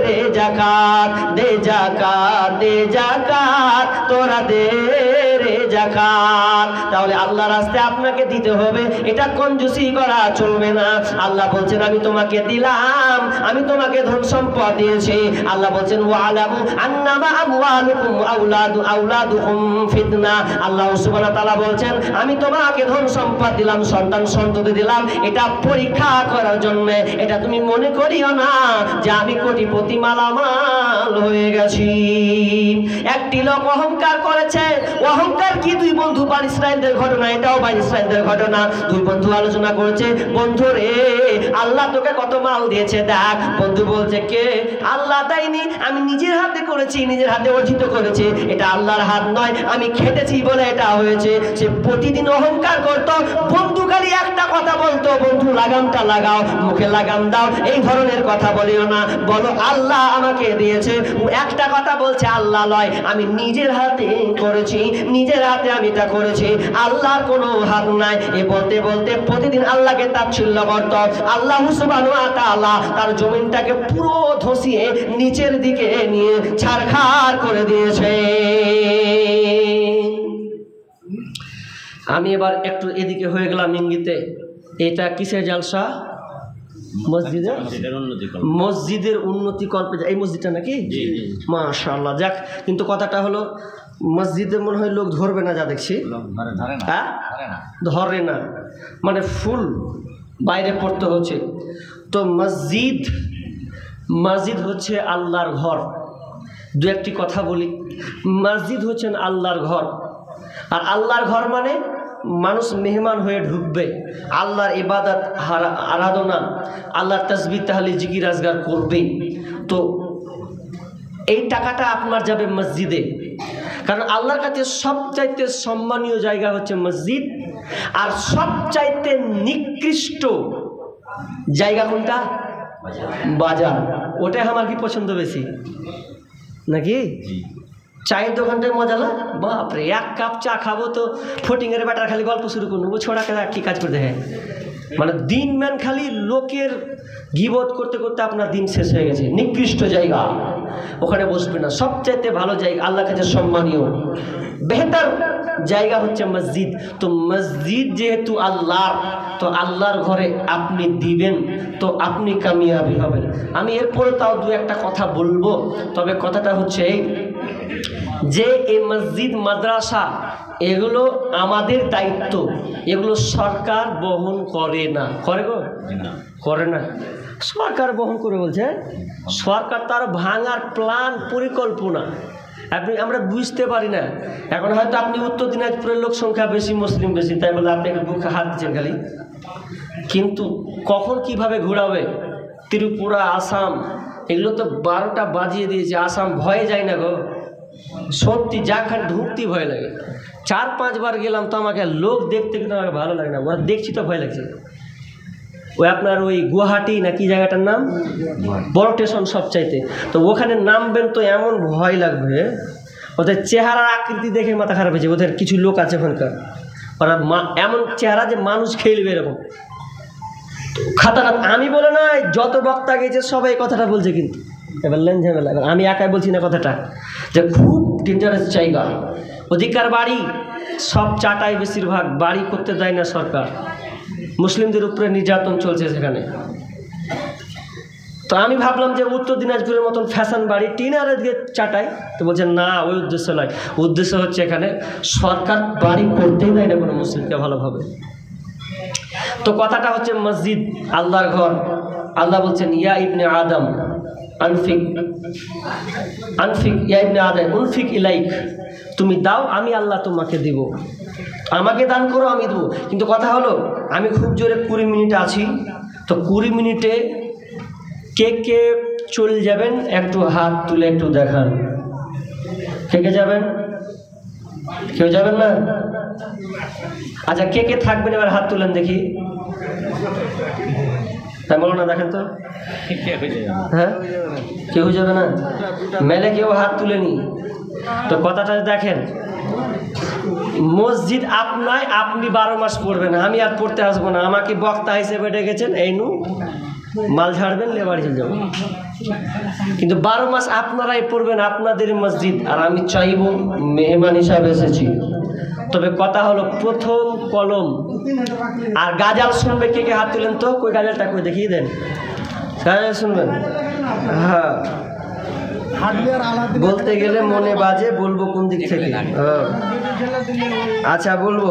রে যাকাত, দে যাকাত, দে যাকাত, তোরা দে রে যাকাত। তাহলে আল্লাহ রাস্তায় আপনাকে দিতে হবে, এটা কঞ্জুসি করা চলবে না। আল্লাহ বলছেন আমি তোমাকে দিলাম, আমি তোমাকে ধন সম্পদ দিয়েছি। আল্লাহ বলছেন ওয়ালামু আন্নামা আমওয়ালুকুম আওলাদুকুম ফিতনা। আল্লাহ সুবহানাহু ওয়া তাআলা বলছেন আমি তোমাকে ধন সম্পদ দিলাম, সন্তান সন্ততি দিলাম, এটা পরীক্ষা করার জন্য। এটা তুমি মনে করিও না যে আমি কোটিপতি মালামাল হয়ে গেছি। একটি লোক অহংকার করেছে। অহংকার কি? দুই বন্ধু বানি ইসরাইলদের ঘটনা, এটাও বানি ইসরাইলদের ঘটনা। দুই বন্ধু আলোচনা করেছে, বন্ধু রে আল্লাহ তোকে কত মাল দিয়েছে দেখ। বন্ধু বলছে কে? আল্লাহ দেয়নি, আমি নিজের হাতে করেছি, নিজের হাতে অর্জিত করেছি, এটা আল্লাহর হাত নয়, আমি খেটেছি বলে এটা হয়েছে। সে প্রতিদিন অহংকার করতো। বন্ধু খালি একটা কথা বলতো, বন্ধু লাগামটা লাগাও, মুখে লাগাম দাও, এই ধরনের কথা বলিও না, বলো আল্লাহ আমাকে দিয়েছে। একটা কথা বলছে আল্লাহ নয়, আমি নিজের হাতে করেছি, নিজের হাতে আমি এটা করেছি, আল্লাহর কোনো হাত নাই। এ বলতে বলতে প্রতিদিন আল্লাহকে তাচ্ছিল্য করত। আল্লাহ সুবহানাহু ওয়া তাআলা তার জমিনটাকে পুরো ধসিয়ে নিচের দিকে নিয়ে ছারখার করে দিয়েছে। আমি এবার একটু এদিকে হয়ে গেলাম ইঙ্গিতে। এটা কিসের জালসা? মসজিদের উন্নতি কল্পে। এই মসজিদটা নাকি? মাশাআল্লাহ। যাক, কিন্তু কথাটা হলো মসজিদে মনে হয় লোক ধরবে না, যা দেখছি। হ্যাঁ, ধরে না, মানে ফুল বাইরে পড়তে হচ্ছে। তো মসজিদ হচ্ছে আল্লাহর ঘর। দু একটি কথা বলি। মসজিদ হচ্ছেন আল্লাহর ঘর, আর আল্লাহর ঘর মানে মানুষ মেহমান হয়ে ঢুকবে, আল্লাহর ইবাদত আরাধনা, আল্লাহর তাসবিহ তাহলিল জিকির আজগার করবে। তো এই টাকাটা আপনার যাবে মসজিদে, কারণ আল্লাহর কাছে সবচাইতে সম্মানীয় জায়গা হচ্ছে মসজিদ। আর সবচাইতে নিকৃষ্ট জায়গা কোনটা? বাজার। ওটাই আমার কি পছন্দ বেশি নাকি? চায়ের দোকানটায় মজা না? বাপরে, এক কাপ চা খাবো তো ফটিংয়ের ব্যাটার খালি গল্প শুরু করবো, ও ছোড়া কি কাজ করে দেখে, মানে দিন ম্যান খালি লোকের গীবত করতে করতে আপনার দিন শেষ হয়ে গেছে। নিকৃষ্ট জায়গা, ওখানে বসবে না। সবচাইতে ভালো জায়গা, আল্লাহর কাছে সম্মানীয় বেহতর জায়গা হচ্ছে মসজিদ। তো মসজিদ যেহেতু আল্লাহর, তো আল্লাহর ঘরে আপনি দিবেন তো আপনি কামিয়াবি হবেন। আমি এরপরে তাও দু একটা কথা বলবো, তবে কথাটা হচ্ছে যে এই মসজিদ মাদ্রাসা এগুলো আমাদের দায়িত্ব, এগুলো সরকার বহন করে না। করে গো? করে না। সরকার বহন করে বলছে, সরকার তার ভাঙার প্ল্যান পরিকল্পনা আমরা বুঝতে পারি না। এখন হয়তো আপনি উত্তর দিনাজপুরের লোক সংখ্যা বেশি, মুসলিম বেশি, তাই বলে আপনি একটু বুকে হাত দিচ্ছেন খালি, কিন্তু কখন কিভাবে ঘোরাবে ত্রিপুরা, আসাম, এগুলো তো 12টা বাজিয়ে দিয়েছে। আসাম ভয়ে যায় না গো, সত্যি, যাখানে ঢুকতে ভয় লাগে। 4-5 বার গেলাম তো আমাকে লোক দেখতে কিন্তু আমাকে ভালো লাগে না, ওরা দেখছি তো ভয় লাগছে। ওই আপনার ওই গুয়াহাটি না কি জায়গাটার নাম, বড় স্টেশন সবচাইতে, তো ওখানে নামবেন তো এমন ভয় লাগবে, ওদের চেহারার আকৃতি দেখে মাথা খারাপ হয়েছে। ওদের কিছু লোক আছে ওখানকার, ওরা এমন চেহারা যে মানুষ খেলবে এরকম খাতাটা। আমি বলে না, যত বক্তা গেছে সবাই কথাটা বলছে, কিন্তু এবার লেন ঝামেলা। আমি একাই বলছি না কথাটা, যে খুব ডেঞ্জারাস জায়গা। অধিকার বাড়ি সব চাটাই, বেশিরভাগ বাড়ি করতে দেয় না সরকার। মুসলিমদের উপরে নির্যাতন চলছে সেখানে। তো আমি ভাবলাম যে উত্তর দিনাজপুরের মতন ফ্যাশন বাড়ি টিনার দিকে চাটাই, তো বলছে না, ওই উদ্দেশ্য নয়। উদ্দেশ্য হচ্ছে এখানে সরকার বাড়ি করতেই দেয় না কোনো মুসলিমকে ভালোভাবে। তো কথাটা হচ্ছে মসজিদ আল্লাহর ঘর। আল্লাহ বলছেন ইয়া ইবনে আদম আনফিক ইয়া ইবনে আদম উনফিক ইলাইক, তুমি দাও আমি আল্লাহ তোমাকে দিব, আমাকে দান করো আমি দেবো। কিন্তু কথা হলো আমি খুব জোরে 20 মিনিট আছি, তো 20 মিনিটে কে কে চলে যাবেন, একটু হাত তুলে একটু দেখান। কে কে যাবেন? কেউ যাবেন না? আচ্ছা, কে কে থাকবেন এবার হাত তুলেন দেখি। তাই বলো না, দেখেন তো। হ্যাঁ, কেউ যাবে না? মেলে কেউ হাত তুলেনি তো কথাটা দেখেন। মসজিদ আপনায়, আপনি 12 মাস পড়বেন, আমি আর পড়তে আসবো না। আমাকে বক্তা হিসেবে ডেকেছেন, এই নু মাল ঝাড়বেন, লেবাড়ি চলে যাবো। কিন্তু 12 মাস আপনারাই পড়বেন, আপনাদের মসজিদ। আর আমি চাইব, মেহমান হিসাবে এসেছি, তবে কথা হলো প্রথম কলম আর গাজাল শুনবে। কে কে হাত তুলেন তো? কই গাজালটা কই দেখিয়ে দেন। গাজাল শুনবেন? হ্যাঁ, বলতে গেলে মনে বাজে, বলবো কোন দিক থেকে। আচ্ছা বলবো,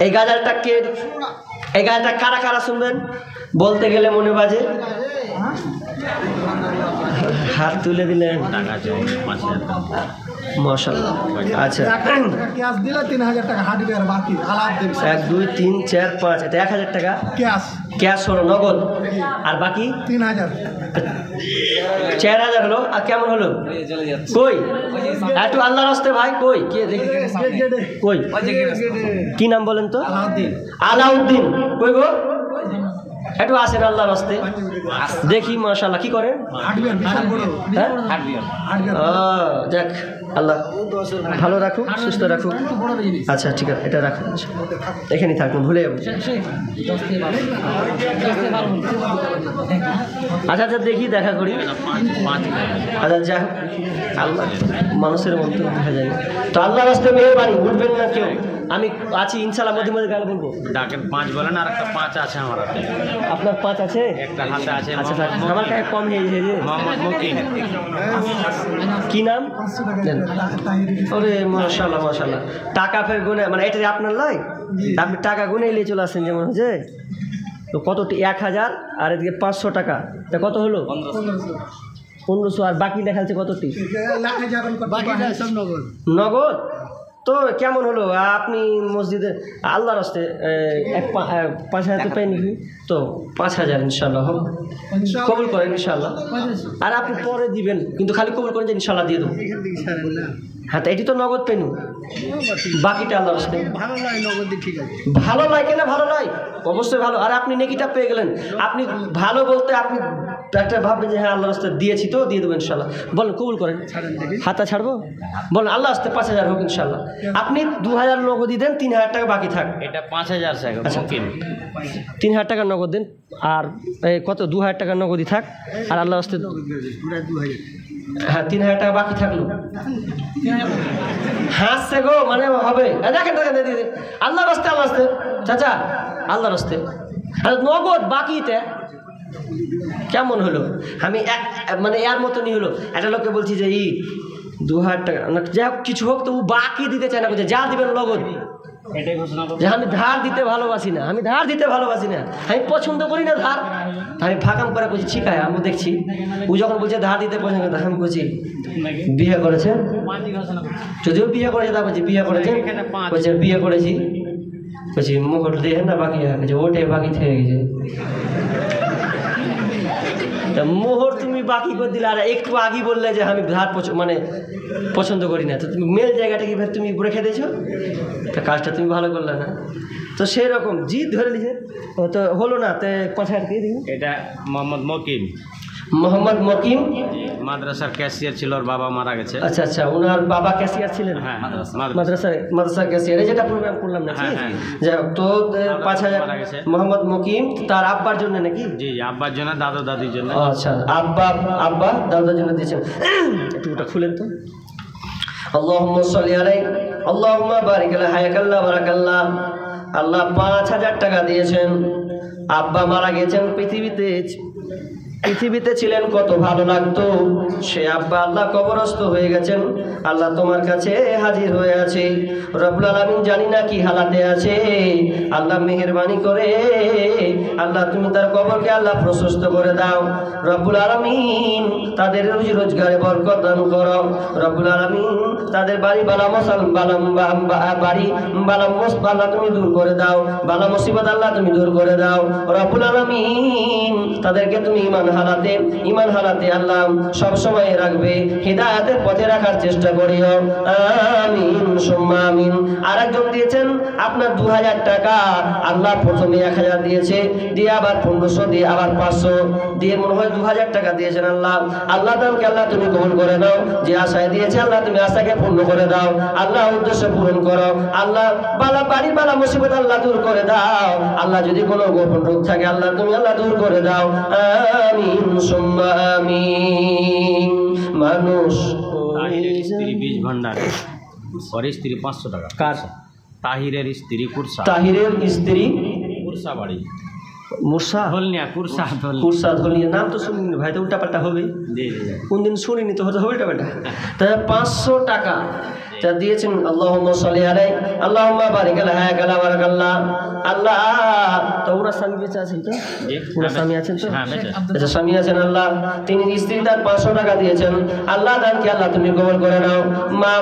এই গাজালটা কে, এই গাজালটা কারা কারা শুনবেন? বলতে গেলে মনে বাজে, হাত তুলে দিলেন। মাশাআল্লাহ। আচ্ছা, 1 2 3 4 5, এটা 1000 টাকা ক্যাশ হলো, নগদ। আর বাকি 3000, 4000 হলো। আর কেমন হলো? কই একটু আল্লাহর রাস্তে ভাই, কই কে দেখি, কই কি নাম বলেন তো? আলাউদ্দিন। কই গো? একটু আসেন আল্লাহর রাস্তে দেখি। মাশাআল্লাহ। কি করেন? যাক, আল্লাহ ভালো রাখুক, সুস্থ রাখুক। আচ্ছা ঠিক আছে, এটা রাখুন, এখানেই থাকুন, ভুলে যাবো। আচ্ছা আচ্ছা, দেখি, দেখা করি। আচ্ছা যা, আল্লাহ মানুষের মধ্যে দেখা যায় তো। আল্লাহর রাস্তে মেহেরবানি, উঠবেন না কেউ, আমি আছি ইনশাআল্লাহ। মধ্যে মধ্যে গাল বলবো।
ডাকেন 5 বলেন, আর একটা 5 আছে আমার হাতে।
আপনার 5 আছে? একটা
হাতে আছে।
আচ্ছা, আমার কাছে কম হয়েছে যে।
মোহাম্মদ মুকিম।
কি নাম? ওরে মাশাআল্লাহ মাশাআল্লাহ। টাকা ফের গুনে, মানে এটা আপনার লাই, আপনি টাকা গুনে নিয়ে চলে আসেন যেমন হচ্ছে। তো কত? 1000 আর এদিকে 500 টাকা, তা কত হলো? 1500। আর বাকি দেখাচ্ছে কতটি? নগদ। তো কেমন হলো? আপনি মসজিদে আল্লাহর রাস্তে 5000 তো পাইনি, তো 5000 ইনশাআল্লাহ হোক, কবুল করেন ইনশাআল্লাহ। আর আপনি পরে দিবেন, কিন্তু খালি কবুল করেন যে ইনশাআল্লাহ দিয়ে দেবো। হ্যাঁ, তো এটি তো নগদ পেনু, বাকিটা আল্লাহর রাস্তে। ভালো লাগে না? ভালো লাগে, অবশ্যই ভালো। আর আপনি নেকিটা পেয়ে গেলেন। আপনি ভালো বলতে আপনি একটা ভাববেন যে হ্যাঁ আল্লাহর রাস্তে দিয়েছি, তো দিয়ে দেবো ইনশাআল্লাহ। বলেন কবুল করেন। হাতটা ছাড়বো? বলেন আল্লাহর রাস্তে 5000 হোক ইনশাআল্লাহ। আপনি 2000 নগদ দেন, 3000 টাকা বাকি থাক।
এটা 5000 টাকা।
আচ্ছা, 3000 টাকা নগদ দেন, আর কত? 2000 টাকা নগদই থাক। আর আল্লাহর রাস্তে হ্যাঁ 3000 টাকা বাকি থাকলো। হাসছে গো, মানে হবে। দেখেন দেখেন, আল্লাহর রাস্তে, আল্লাহর রাস্তে চাচা, আল্লাহর রাস্তে। আর নগদ বাকিতে কেমন হলো? আমি মানে এর মতনই হলো। একটা লোককে বলছি যে 2000 টাকা, যা হোক কিছু হোক, তো ও বাকি দিতে চায় না, বলছে যা দিবেন নগদ। যে আমি ধার দিতে ভালোবাসি না, আমি ধার দিতে ভালোবাসি না, আমি পছন্দ করি না ধার। আমি ফাঁকাম করে বলছি ঠিক আছে, আমি দেখছি। ও যখন বলছে ধার দিতে পছন্দ করে, আমি বলছি বিয়ে করেছে, যদিও বিয়ে করেছে, তা বলছি বিয়ে করেছে, বলছে বিয়ে করেছি, বলছি মোহর দিয়ে না বাকি হয়ে গেছে, ওটাই বাকি থেকে গেছে। মোহর তুমি বাকি করে দিলে, আর একটু আগে বললে যে আমি ধার মানে পছন্দ করি না, তো তুমি মেল জায়গাটা কি তুমি রেখে দিয়েছো, কাজটা তুমি ভালো করলে না। তো সেই রকম জিদ ধরে নিয়েছে, তো হলো না। তো 5000 দিয়ে দিন।
এটা মোহাম্মদ মকিম।
মোহাম্মদ মকিম
মাদ্রাসার ক্যাশিয়ার ছিল, ওর বাবা মারা গেছে।
আচ্ছা আচ্ছা, ওনার বাবা ক্যাশিয়ার ছিলেন?
হ্যাঁ,
মাদ্রাসার ক্যাশিয়ার, যেটা প্রোগ্রাম করলাম নাকি? যাই হোক, তো 5000 মোহাম্মদ মকিম তার আব্বার জন্য নাকি?
জি, আব্বার জন্য, দাদা দাদির জন্য।
আচ্ছা, আব্বা দাদার জন্য দিয়েছেন। একটু ওটা খুলেন তো। আল্লাহুম্মা সাল্লি আলাইহি, আল্লাহুম্মা বারিক আলা হায়াকাল্লাহ বারাকাল্লাহ। আল্লাহ 5000 টাকা দিয়েছেন। আব্বা মারা গেছেন, পৃথিবীতে ছিলেন, কত ভালো লাগতো। সে আব্বা আল্লাহ কবরস্থ হয়ে গেছেন। আল্লাহ তোমার কাছে হাজির হয়ে আছে। রব্বুল আলামিন জানি না কি হালাতে আছে। আল্লাহ মেহেরবানি করে আল্লাহ তুমি তার কবরকে আল্লাহ প্রশস্ত করে দাও। রব্বুল আলামিন তাদের রুজি রোজগারে বরকত দান করো। রব্বুল আলামিন তাদের বাড়ি বালা আল্লাহ তুমি দূর করে দাও। বালা মুসিবত আল্লাহ তুমি দূর করে দাও। রব্বুল আলামিন তাদেরকে তুমি ইমান ইমান হালাতে আল্লাহ সব সময় রাখবে, হিদায়াতের পথে রাখার চেষ্টা করিও, আমিন সুম্মা আমিন। আর একজন দিয়েছেন আপনার 2000 টাকা, আল্লাহ প্রথমে 1000 দিয়েছে, দিয়ে আবার 1500, দিয়ে আবার 500, দিয়ে মনে হয় 2000 টাকা দিয়েছেন। আল্লাহ দানকে আল্লাহ তুমি কবুল করে নাও, যে আশায় দিয়েছে আল্লাহ তুমি আশাকে পূর্ণ করে দাও, আল্লাহ উদ্দেশ্য পূরণ করো, আল্লাহ বালা বাড়ি বালা মুসিবত আল্লাহ দূর করে দাও, আল্লাহ যদি কোনো গোপন রোগ থাকে আল্লাহ তুমি আল্লাহ দূর করে দাও, আমিন সুম্মা আমিন। মানুষ
তাহিরের স্ত্রী বীজ ভান্ডার, ওর স্ত্রী 500 টাকা।
কার?
তাহিরের স্ত্রী কুরসা,
তাহিরের স্ত্রী
কুরসা বাড়ি,
মুরসা
ধলনিয়া, কুরসা
কুরসা ধলিয়া, নাম তো শুনিনি ভাই, তো উল্টা পাল্টা হবে, কোন দিন শুনিনি তো, হতে হবে উল্টা পাল্টা। তাহলে 500 টাকা তা দিয়েছেন, আল্লাহুম্মা সাল্লি আলাইহি আল্লাহুম্মা বারিক আলা হায়াকালা বারাকাল্লাহ। আল্লাহ তো ওনার স্বামী বেঁচে আছেন তো, ওনার স্বামী আছেন তো, আচ্ছা স্বামী আছেন, আল্লাহ তিনি স্ত্রী তার 500 টাকা দিয়েছেন, আল্লাহ দানকে আল্লাহ তুমি কবুল করে নাও, মা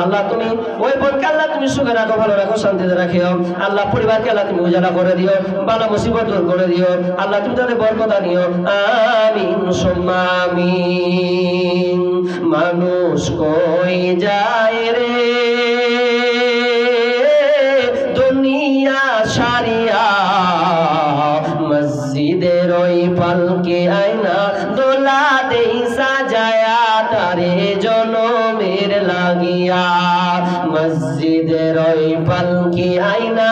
আল্লাহ তুমি ওই বোনকে আল্লাহ তুমি সুখে রাখো, ভালো রাখো, শান্তিতে রাখিও, আল্লাহ পরিবারকে আল্লাহ তুমি উজালা করে দিও, বালা মুসিবত দূর করে দিও, আল্লাহ তুমি তাদের বরকত নিও, আমিন সুম্মা আমিন। মানুষ কই যায় রে দুনিয়া সারিয়া, মসজিদের ওই পালকে আয়না দোলা দেই সাজায়া, তারে জনমের লাগিয়া, মসজিদের ওই পালকে আয়না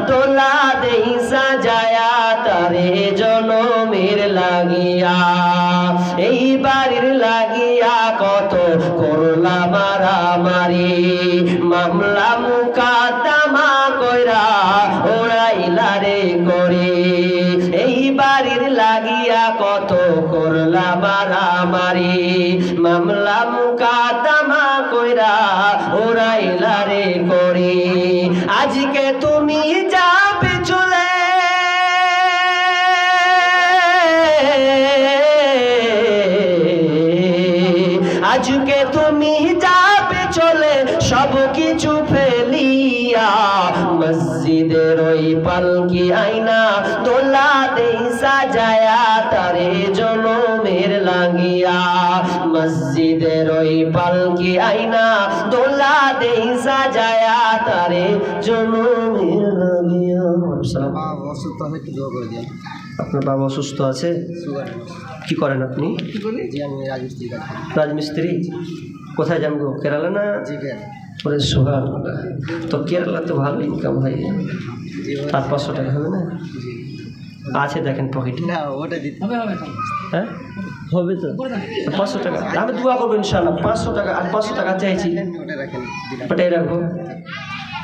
দোলা দেই সাজায়া, তারে জনমের লাগিয়া, এই বাড়ির লাগিয়া কত করলা মারামারি, মামলা মুকাদ্দমা কইরা ওরাইলা রে করে, এই বাড়ির লাগিয়া কত করলা মারামারি, মামলা মুকাদ্দমা কইরা ওরাইলা রে করে, আজকে তুমি যাবে চলে, আজকে তুমি যাবে চলে সব কিছু ফেলিয়া, মসজিদের ওই পালকি আয়না দোলা দেই সাজায়া, তারে জনমের লাগিয়া, মসজিদের ওই পালকি আয়না দোলা দেই সাজায়া, তারে জনমের লাগিয়া। আপনার বাবা অসুস্থ আছে, কি করেন আপনি? রাজমিস্ত্রি। কোথায় যান গো, কেরালা না? ওরে সোহাগ, তো কেরালা তো ভালো ইনকাম হয়, আর 500 টাকা হবে না? আছে দেখেন পকেটে, হ্যাঁ হবে তো 500 টাকা, আমি দোয়া করবো ইনশাআল্লাহ। 500 টাকা আর 500 টাকা চাইছি, ওটাই রাখবো,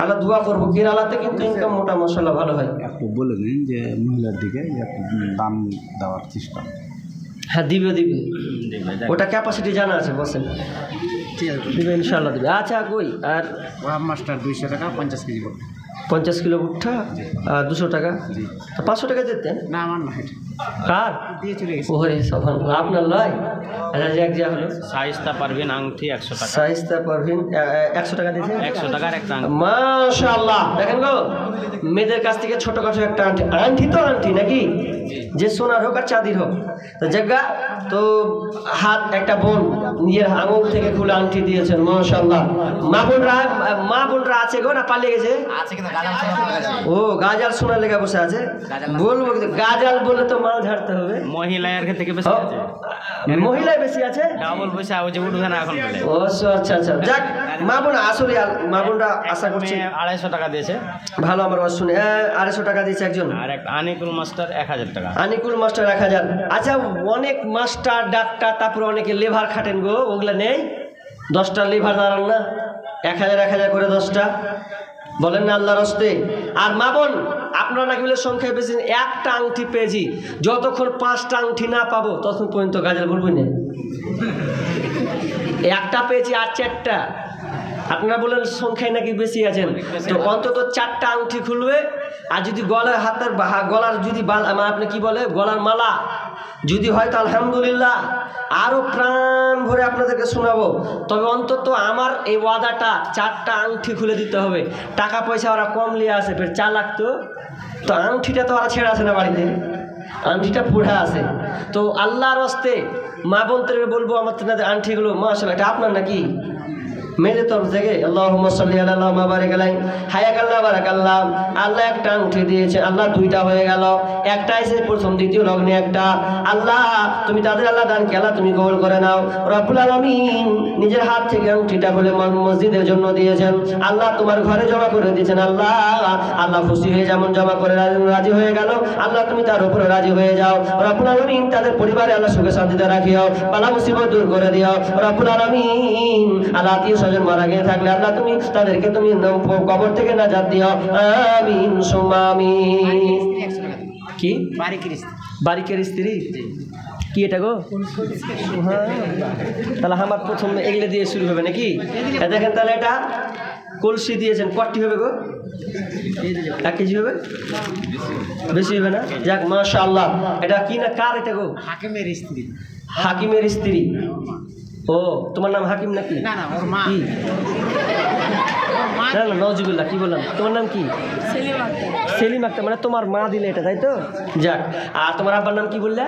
আল্লাহ দোয়া করবো। কেরালাতে কিন্তু ইনকাম মোটা মশলা ভালো হয়।
একটু বলে দিন যে মহিলার দিকে একটু দাম দেওয়ার চেষ্টা।
হ্যাঁ দিবে, ওটা ক্যাপাসিটি জানা আছে, বসেন দিবে ইনশাআল্লাহ দিবে। আচ্ছা কই আর
মাস্টার 200 টাকা 50 কেজি করে,
50 কিলো ভুট্টা আর 200 টাকা, 500 টাকা দিতেন
না আমার না,
কার
দিয়ে চলে গেছে।
ওরে সফল আপনার লয়। আচ্ছা যে এক যা হলো
শাইস্তা পারভিন আংটি 100 টাকা,
সাইস্তা পারভিন 100 টাকা দিয়েছে,
100 টাকার একটা আংটি।
মাশাআল্লাহ। দেখেন গো, মেয়েদের কাছ থেকে ছোটখাটো একটা আংটি তো আংটি নাকি, যে সোনার হোক আর চাঁদির হোক, তো জায়গা তো হাত একটা বোন নিজের আঙুল থেকে খুলে আংটি দিয়েছেন, মাশাআল্লাহ। মা বোনরা আছে গো না পালিয়ে গেছে? ও গাজাল সোনার লেগে বসে আছে, বলবো কিন্তু গাজাল বললে তো মাল ঝাড়তে হবে।
মহিলার থেকে বেশি আছে,
মহিলায় বেশি আছে,
ডাবল পয়সা ওই যে উঠবে না এখন বলে।
ও আচ্ছা আচ্ছা, যাক মা বোন আসলে মা বোনরা আশা করছি
250 টাকা দিয়েছে,
ভালো। আমার ওয়াজ শুনে 250 টাকা দিয়েছে একজন,
আর একটা আনিকুল মাস্টার 1000 টাকা।
আনিকুল মাস্টার 1000। আচ্ছা অনেক মাস্টার ডাক্তার তারপরে অনেকে লেভার খাটেন গো, ওগুলা নেই? 10টা লেভার দাঁড়ান না, 1000 করে 10টা, বলেন না আল্লাহর হস্তে। আর মা বোন আপনারা নাকি বলে সংখ্যায় বেশি, একটা আংটি পেয়েছি, যতক্ষণ 5টা আংটি না পাবো ততক্ষণ পর্যন্ত গাজাল বলবই না। একটা পেয়েছি আর 4টা, আপনারা বলেন সংখ্যায় নাকি বেশি আছেন, তো অন্তত 4টা আংটি খুলবে। আর যদি গলার হাতের গলার যদি আপনি কি বলে গলার মালা যদি হয় তো আলহামদুলিল্লাহ, আরও প্রাণ ভরে আপনাদেরকে শোনাবো। তবে অন্তত আমার এই ওয়াদাটা 4টা আংটি খুলে দিতে হবে। টাকা পয়সা ওরা কম নিয়ে আসে, ফের 4 লাখ তো আংটিটা তো ওরা ছেড়ে আসে না বাড়িতে, আংটিটা পুরা আছে। তো আল্লাহর হস্তে মা বোনদেরকে বলবো আমার তেনাদের আংটিগুলো মাশাআল্লাহ এটা আপনার নাকি মেয়েদের তরফ থেকে আল্লাহুম্মা সাল্লি আলা আল্লাহুম্মা বারিক আলাই হায়াকাল্লাহ বারাকাল্লাহ। আল্লাহ একটা আংটি দিয়েছে, আল্লাহ দুইটা হয়ে গেল, একটা এসে প্রথম দ্বিতীয় লগ্নে একটা। আল্লাহ তুমি তাদের আল্লাহ দানকে আল্লাহ তুমি কবুল করে নাও। রব্বুল আলামিন নিজের হাত থেকে আংটিটা বলে মসজিদের জন্য দিয়েছেন, আল্লাহ তোমার ঘরে জমা করে দিয়েছেন। আল্লাহ আল্লাহ খুশি হয়ে যেমন জমা করে রাজি হয়ে গেল, আল্লাহ তুমি তার উপরে রাজি হয়ে যাও। রব্বুল আলামিন তাদের পরিবারে আল্লাহ সুখে শান্তিতে রাখিও, বালা মুসিবত দূর করে দিও। রব্বুল আলামিন আল্লাহ স্বজন মারা গিয়ে থাকলে আল্লাহ তুমি তাদেরকে তুমি কবর থেকে নাজাত দিও। আমিন সুম্মা আমিন। কি বারিকের স্ত্রী কি এটা গো? হ্যাঁ, তাহলে আমার প্রথম এগুলো দিয়ে শুরু হবে নাকি? দেখেন তাহলে এটা কলসি দিয়েছেন, কটি হবে গো? 1 কেজি হবে? বেশি হবে না? যাক মাশাআল্লাহ। এটা কি না কার এটা গো?
হাকিমের স্ত্রী।
হাকিমের স্ত্রী। ও তোমার নাম হাকিম নাকি?
না না, ওর মা।
কি না না নওয়াজুবিল্লাহ, কি বললাম? তোমার নাম কি? সেলিম আক্তার। মানে তোমার মা দিলে এটা, তাই তো? যাক। আর তোমার আব্বার নাম কি বললে?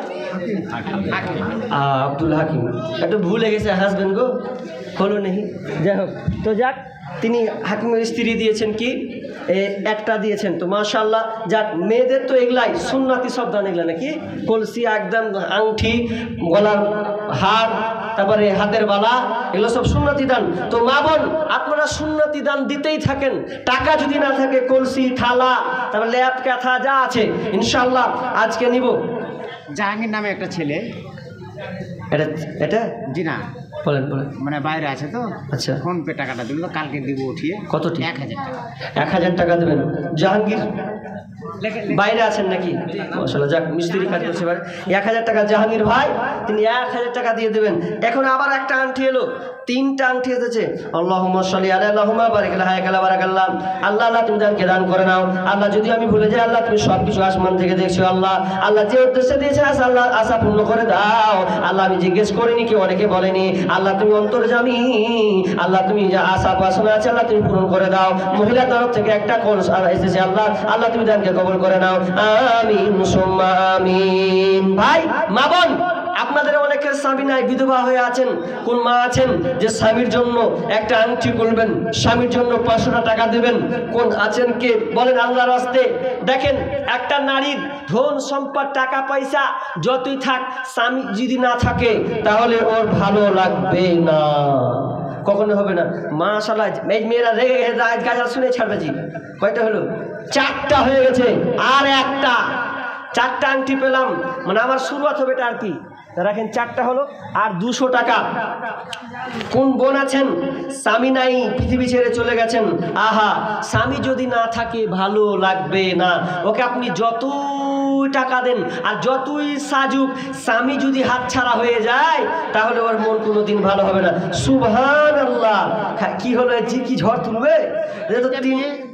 আব্দুল হাকিম। একটু ভুলে গেছে হাসবেন্ড গো, হলো নেই। যাই হোক, তো যাক তিনি হাকিমের স্ত্রী দিয়েছেন কি একটা দিয়েছেন, তো মাশাআল্লাহ। যাক মেয়েদের তো এগুলাই সুন্নাতি সব দান, এগুলা নাকি কলসি একদম আংটি গলার হার তারপরে হাতের বালা এগুলো সব সুন্নাতি দান। তো মা বোন আপনারা সুন্নাতি দান দিতেই থাকেন। টাকা যদি না থাকে কলসি থালা তারপর ল্যাপ কাঁথা যা আছে ইনশাআল্লাহ আজকে নিব।
জাহাঙ্গীর নামে একটা ছেলে,
এটা এটা
জি না
বলেন বলেন,
মানে বাইরে আছে তো,
আচ্ছা
ফোন পে টাকাটা দিল, কালকে দিব উঠিয়ে।
কত?
1000 টাকা।
1000 টাকা দেবেন। জাহাঙ্গীর বাইরে আছেন নাকি? মাশাআল্লাহ, যাক মিস্ত্রি কাজ করছে বাইরে। 1000 টাকা জাহাঙ্গীর ভাই, তিনি 1000 টাকা দিয়ে দেবেন। এখন আবার একটা আংটি এলো, 3টা আংটি এসেছে। আল্লাহুম্মা সাল্লি আলা আল্লাহুম্মা বারিক আলা হায়াকাল্লাহ বারাকাল্লাহ। আল্লাহ আল্লাহ তুমি দানকে দান করে নাও। আল্লাহ যদি আমি ভুলে যাই আল্লাহ তুমি সব কিছু আসমান থেকে দেখছো। আল্লাহ আল্লাহ যে উদ্দেশ্যে দিয়েছে আল্লাহ আশা পূর্ণ করে দাও। আল্লাহ আমি জিজ্ঞেস করিনি, কেউ অনেকে বলেনি। আল্লাহ তুমি অন্তর্যামী, আল্লাহ তুমি যা আশা বাসনা আছে আল্লাহ তুমি পূরণ করে দাও। মহিলা তরফ থেকে একটা কোন এসেছে, আল্লাহ আল্লাহ তুমি দানকে কবুল করে নাও। আমিন সুম্মা আমিন। ভাই মা বোন আপনাদের অনেকের স্বামী নাই, বিধবা হয়ে আছেন। কোন মা আছেন যে স্বামীর জন্য একটা আংটি করবেন, স্বামীর জন্য 500 টাকা দেবেন? কোন আছেন কে বলেন আল্লাহর রাস্তে? দেখেন একটা নারীর ধন সম্পদ টাকা পয়সা যতই থাক, স্বামী যদি না থাকে তাহলে ওর ভালো লাগবে না, কখনো হবে না। মাশাআল্লাহ এই মেয়েরা রেগে গেছে, গাজা শুনে ছাড়বে জি। কয়টা হলো? 4টা হয়ে গেছে। আর একটা 4টা আংটি পেলাম, মানে আমার শুরুয়াত হবে এটা আর কি। রাখেন 4টা হলো আর 200 টাকা। কোন বোন আছেন স্বামী নাই, পৃথিবী ছেড়ে চলে গেছেন? আহা, স্বামী যদি না থাকে ভালো লাগবে না। ওকে আপনি যতই টাকা দেন আর যতই সাজুক, স্বামী যদি হাতছাড়া হয়ে যায় তাহলে ওর মন কোনোদিন ভালো হবে না। সুবহানাল্লাহ। কি হলো জি, কি ঝড় তুলবে?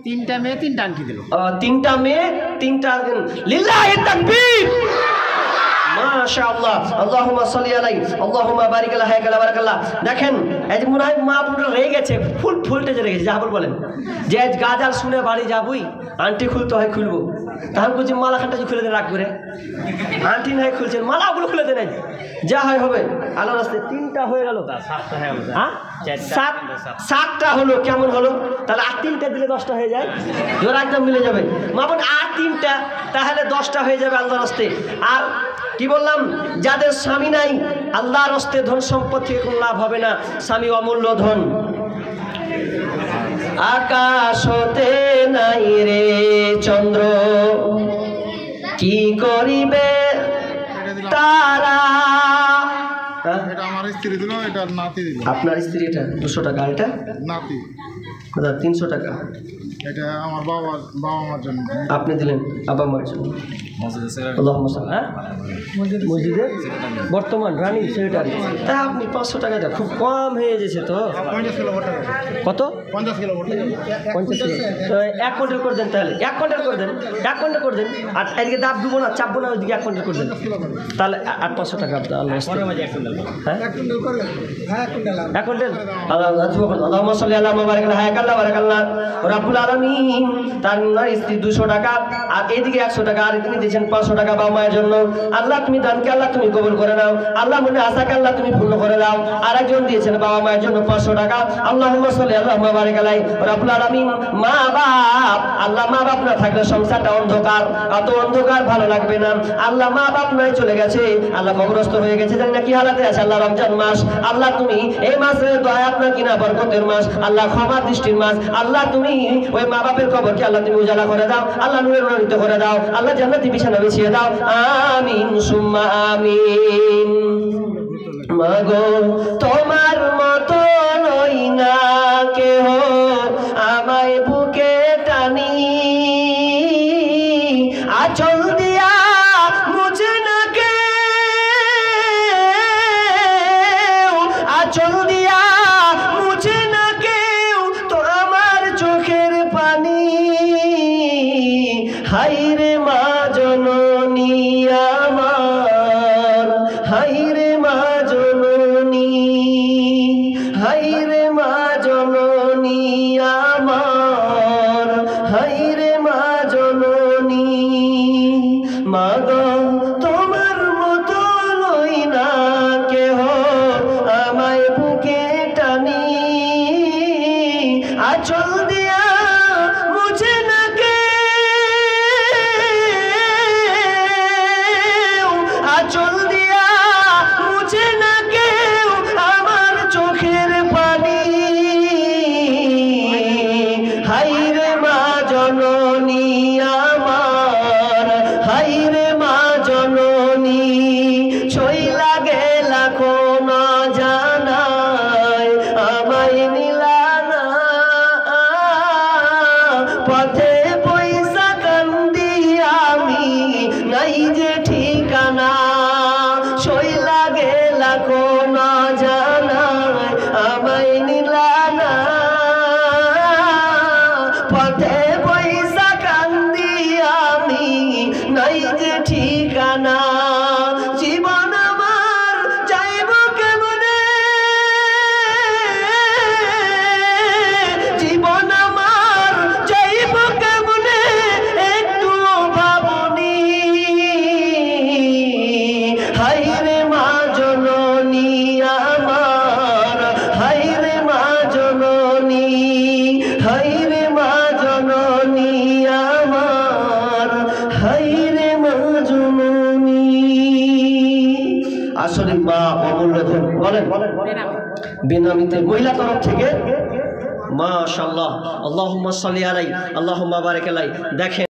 3টা মেয়ে 3টা আংটি দিল।
3টা মেয়ে 3টা লিল্লাহি তাকবীর। মাশাআল্লাহ। আল্লাহুম্মা সাল্লি আলাই আল্লাহুম্মা বারিক আলা হায়াকাল্লাহ বারাকাল্লাহ। দেখেন এই যে মনে হয় মা পুরো রেগে গেছে, ফুল ফুলটেজে রেগেছে। যা বলেন যে আজ গাজাল শুনে বাড়ি যাবই, আন্টি খুলতে হয় খুলবো। তখন বলছি মালা খানটা খুলে দেন রাগ করে। আন্টি নাই খুলছেন, মালাগুলো খুলে দেন, যা হয় হবে। আল্লাহর রাস্তায় 3টা হয়ে গেল। হ্যাঁ 7টা হলো। কেমন হলো? তাহলে আর 3টা দিলে 10টা হয়ে যায়, জোর একদম মিলে যাবে। মা বোন আর 3টা তাহলে 10টা হয়ে যাবে আল্লাহর রাস্তায়। আর কি বললাম, যাদের স্বামী নাই আল্লাহর রাস্তায় ধন সম্পদ থেকে কোনো লাভ হবে না। স্বামী অমূল্য ধন। আকাশ হতে নাই রে চন্দ্র, কি করিবে তারা।
এটা আমার স্ত্রী দিল, এটা নাতি দিল।
আপনার স্ত্রী? এটা 200 টাকা। এটা
নাতি
300 টাকা।
এটা আমার বাবা মার জন্য
আপনি দিলেন আব্বা মার জন্য। মসজিদে বর্তমান রানিং সেক্রেটারি। তা আপনি 500 টাকা দেন, খুব কম হয়ে গেছে তো।
50 কিলো ভোট।
কত?
50 কিলো ভোট।
50 কিলো। তো 1 কুইন্টাল করে দেন তাহলে। 1 কুইন্টাল করে দেন, 1 কুইন্টাল করে দেন। আর এদিকে দাব দেবো না, চাপবো না, ওইদিকে 1 কুইন্টাল করে দেন। তাহলে 500 টাকা আপনার আল্লাহ। হ্যাঁ 1 কুইন্টাল করলেন? হ্যাঁ 1 কুইন্টাল। 1 কুইন্টাল। আল্লাহুম্মা সাল্লি আলা বারাকাল্লাহ হায়াকাল্লাহ বারাকাল্লাহ। রব্বুল আলামিন তার স্ত্রী 200 টাকা আর এইদিকে 100 টাকা, আর তিনি দিয়েছেন 500 টাকা বাবা মায়ের জন্য। আল্লাহ তুমি দানকে আল্লাহ তুমি কবুল করে নাও, আল্লাহ মনে আশাকে আল্লাহ তুমি পূর্ণ করে দাও। আর একজন দিয়েছেন বাবা মায়ের জন্য 500 টাকা। আল্লাহুম্মা সাল্লি আল্লাহুম্মা বারিক আলাইহি রাব্বুল আলামিন। মা বাপ, আল্লাহ মা বাপ না থাকলে সংসারটা অন্ধকার, এত অন্ধকার ভালো লাগবে না। আল্লাহ মা বাপ নাই চলে গেছে, আল্লাহ কবরস্থ হয়ে গেছে, জানি না কি হালাতে আছে। আল্লাহ রমজান মাস, আল্লাহ তুমি এই মাসে দয়া আপনার কিনা বরকতের মাস, আল্লাহ ক্ষমা দৃষ্টির মাস। আল্লাহ তুমি ওই মা বাপের কবরকে আল্লাহ তুমি উজালা করে দাও, আল্লাহ নূরে নূরান্বিত করে দাও, আল্লাহ জান্নাতি বিছানা বিছিয়ে দাও। আমিন সুম্মা আমিন। মাগো তোমার মতো নই না কেহ, আমায় বুকে টানি আচল দিয়া মুছে না কেউ, আচল দিয়া মুছে না কেউ তো আমার চোখের পানি। হাইরে মা জননী আমার, হাইরে মা জননী, হাইরে মা জননী আমার, হাইরে মা জননী। মা গো তোমার মতো লই না কেহ, আমায় বুকে টানি আচল দিয়া মুছে না কেউ, আচল দিয়া মুছে না কেউ আমার চোখের পানি। হাইরে মা জননী আমার, হাইরে মা জননী। ছইলা গেলা কোন জানায় আমায় নিলা না, পথে পয়সা কান্দি আমি নাই যে ঠিকানা। ছইলা গেলা কোন জানায় আমায় নিলা না, পথে পয়সা কান্দি আমি নাই যে ঠিকানা। জীবন আমার যাইব কেমনে, জীবন আমার যাইব কেমনে একটু ভাবনি। হাইরে মা জননী আমার, হাইরে মা জননী, হাইরে মা জননী আমার, হাইরে মা জননী। আসলে মা অমূল্য ধন। বলেন বেনামিতে মহিলা তরফ থেকে মাশাআল্লাহ। আল্লাহুম্মা সাল্লি আলাইহি আল্লাহুম্মা বারিক আলাইহি। দেখেন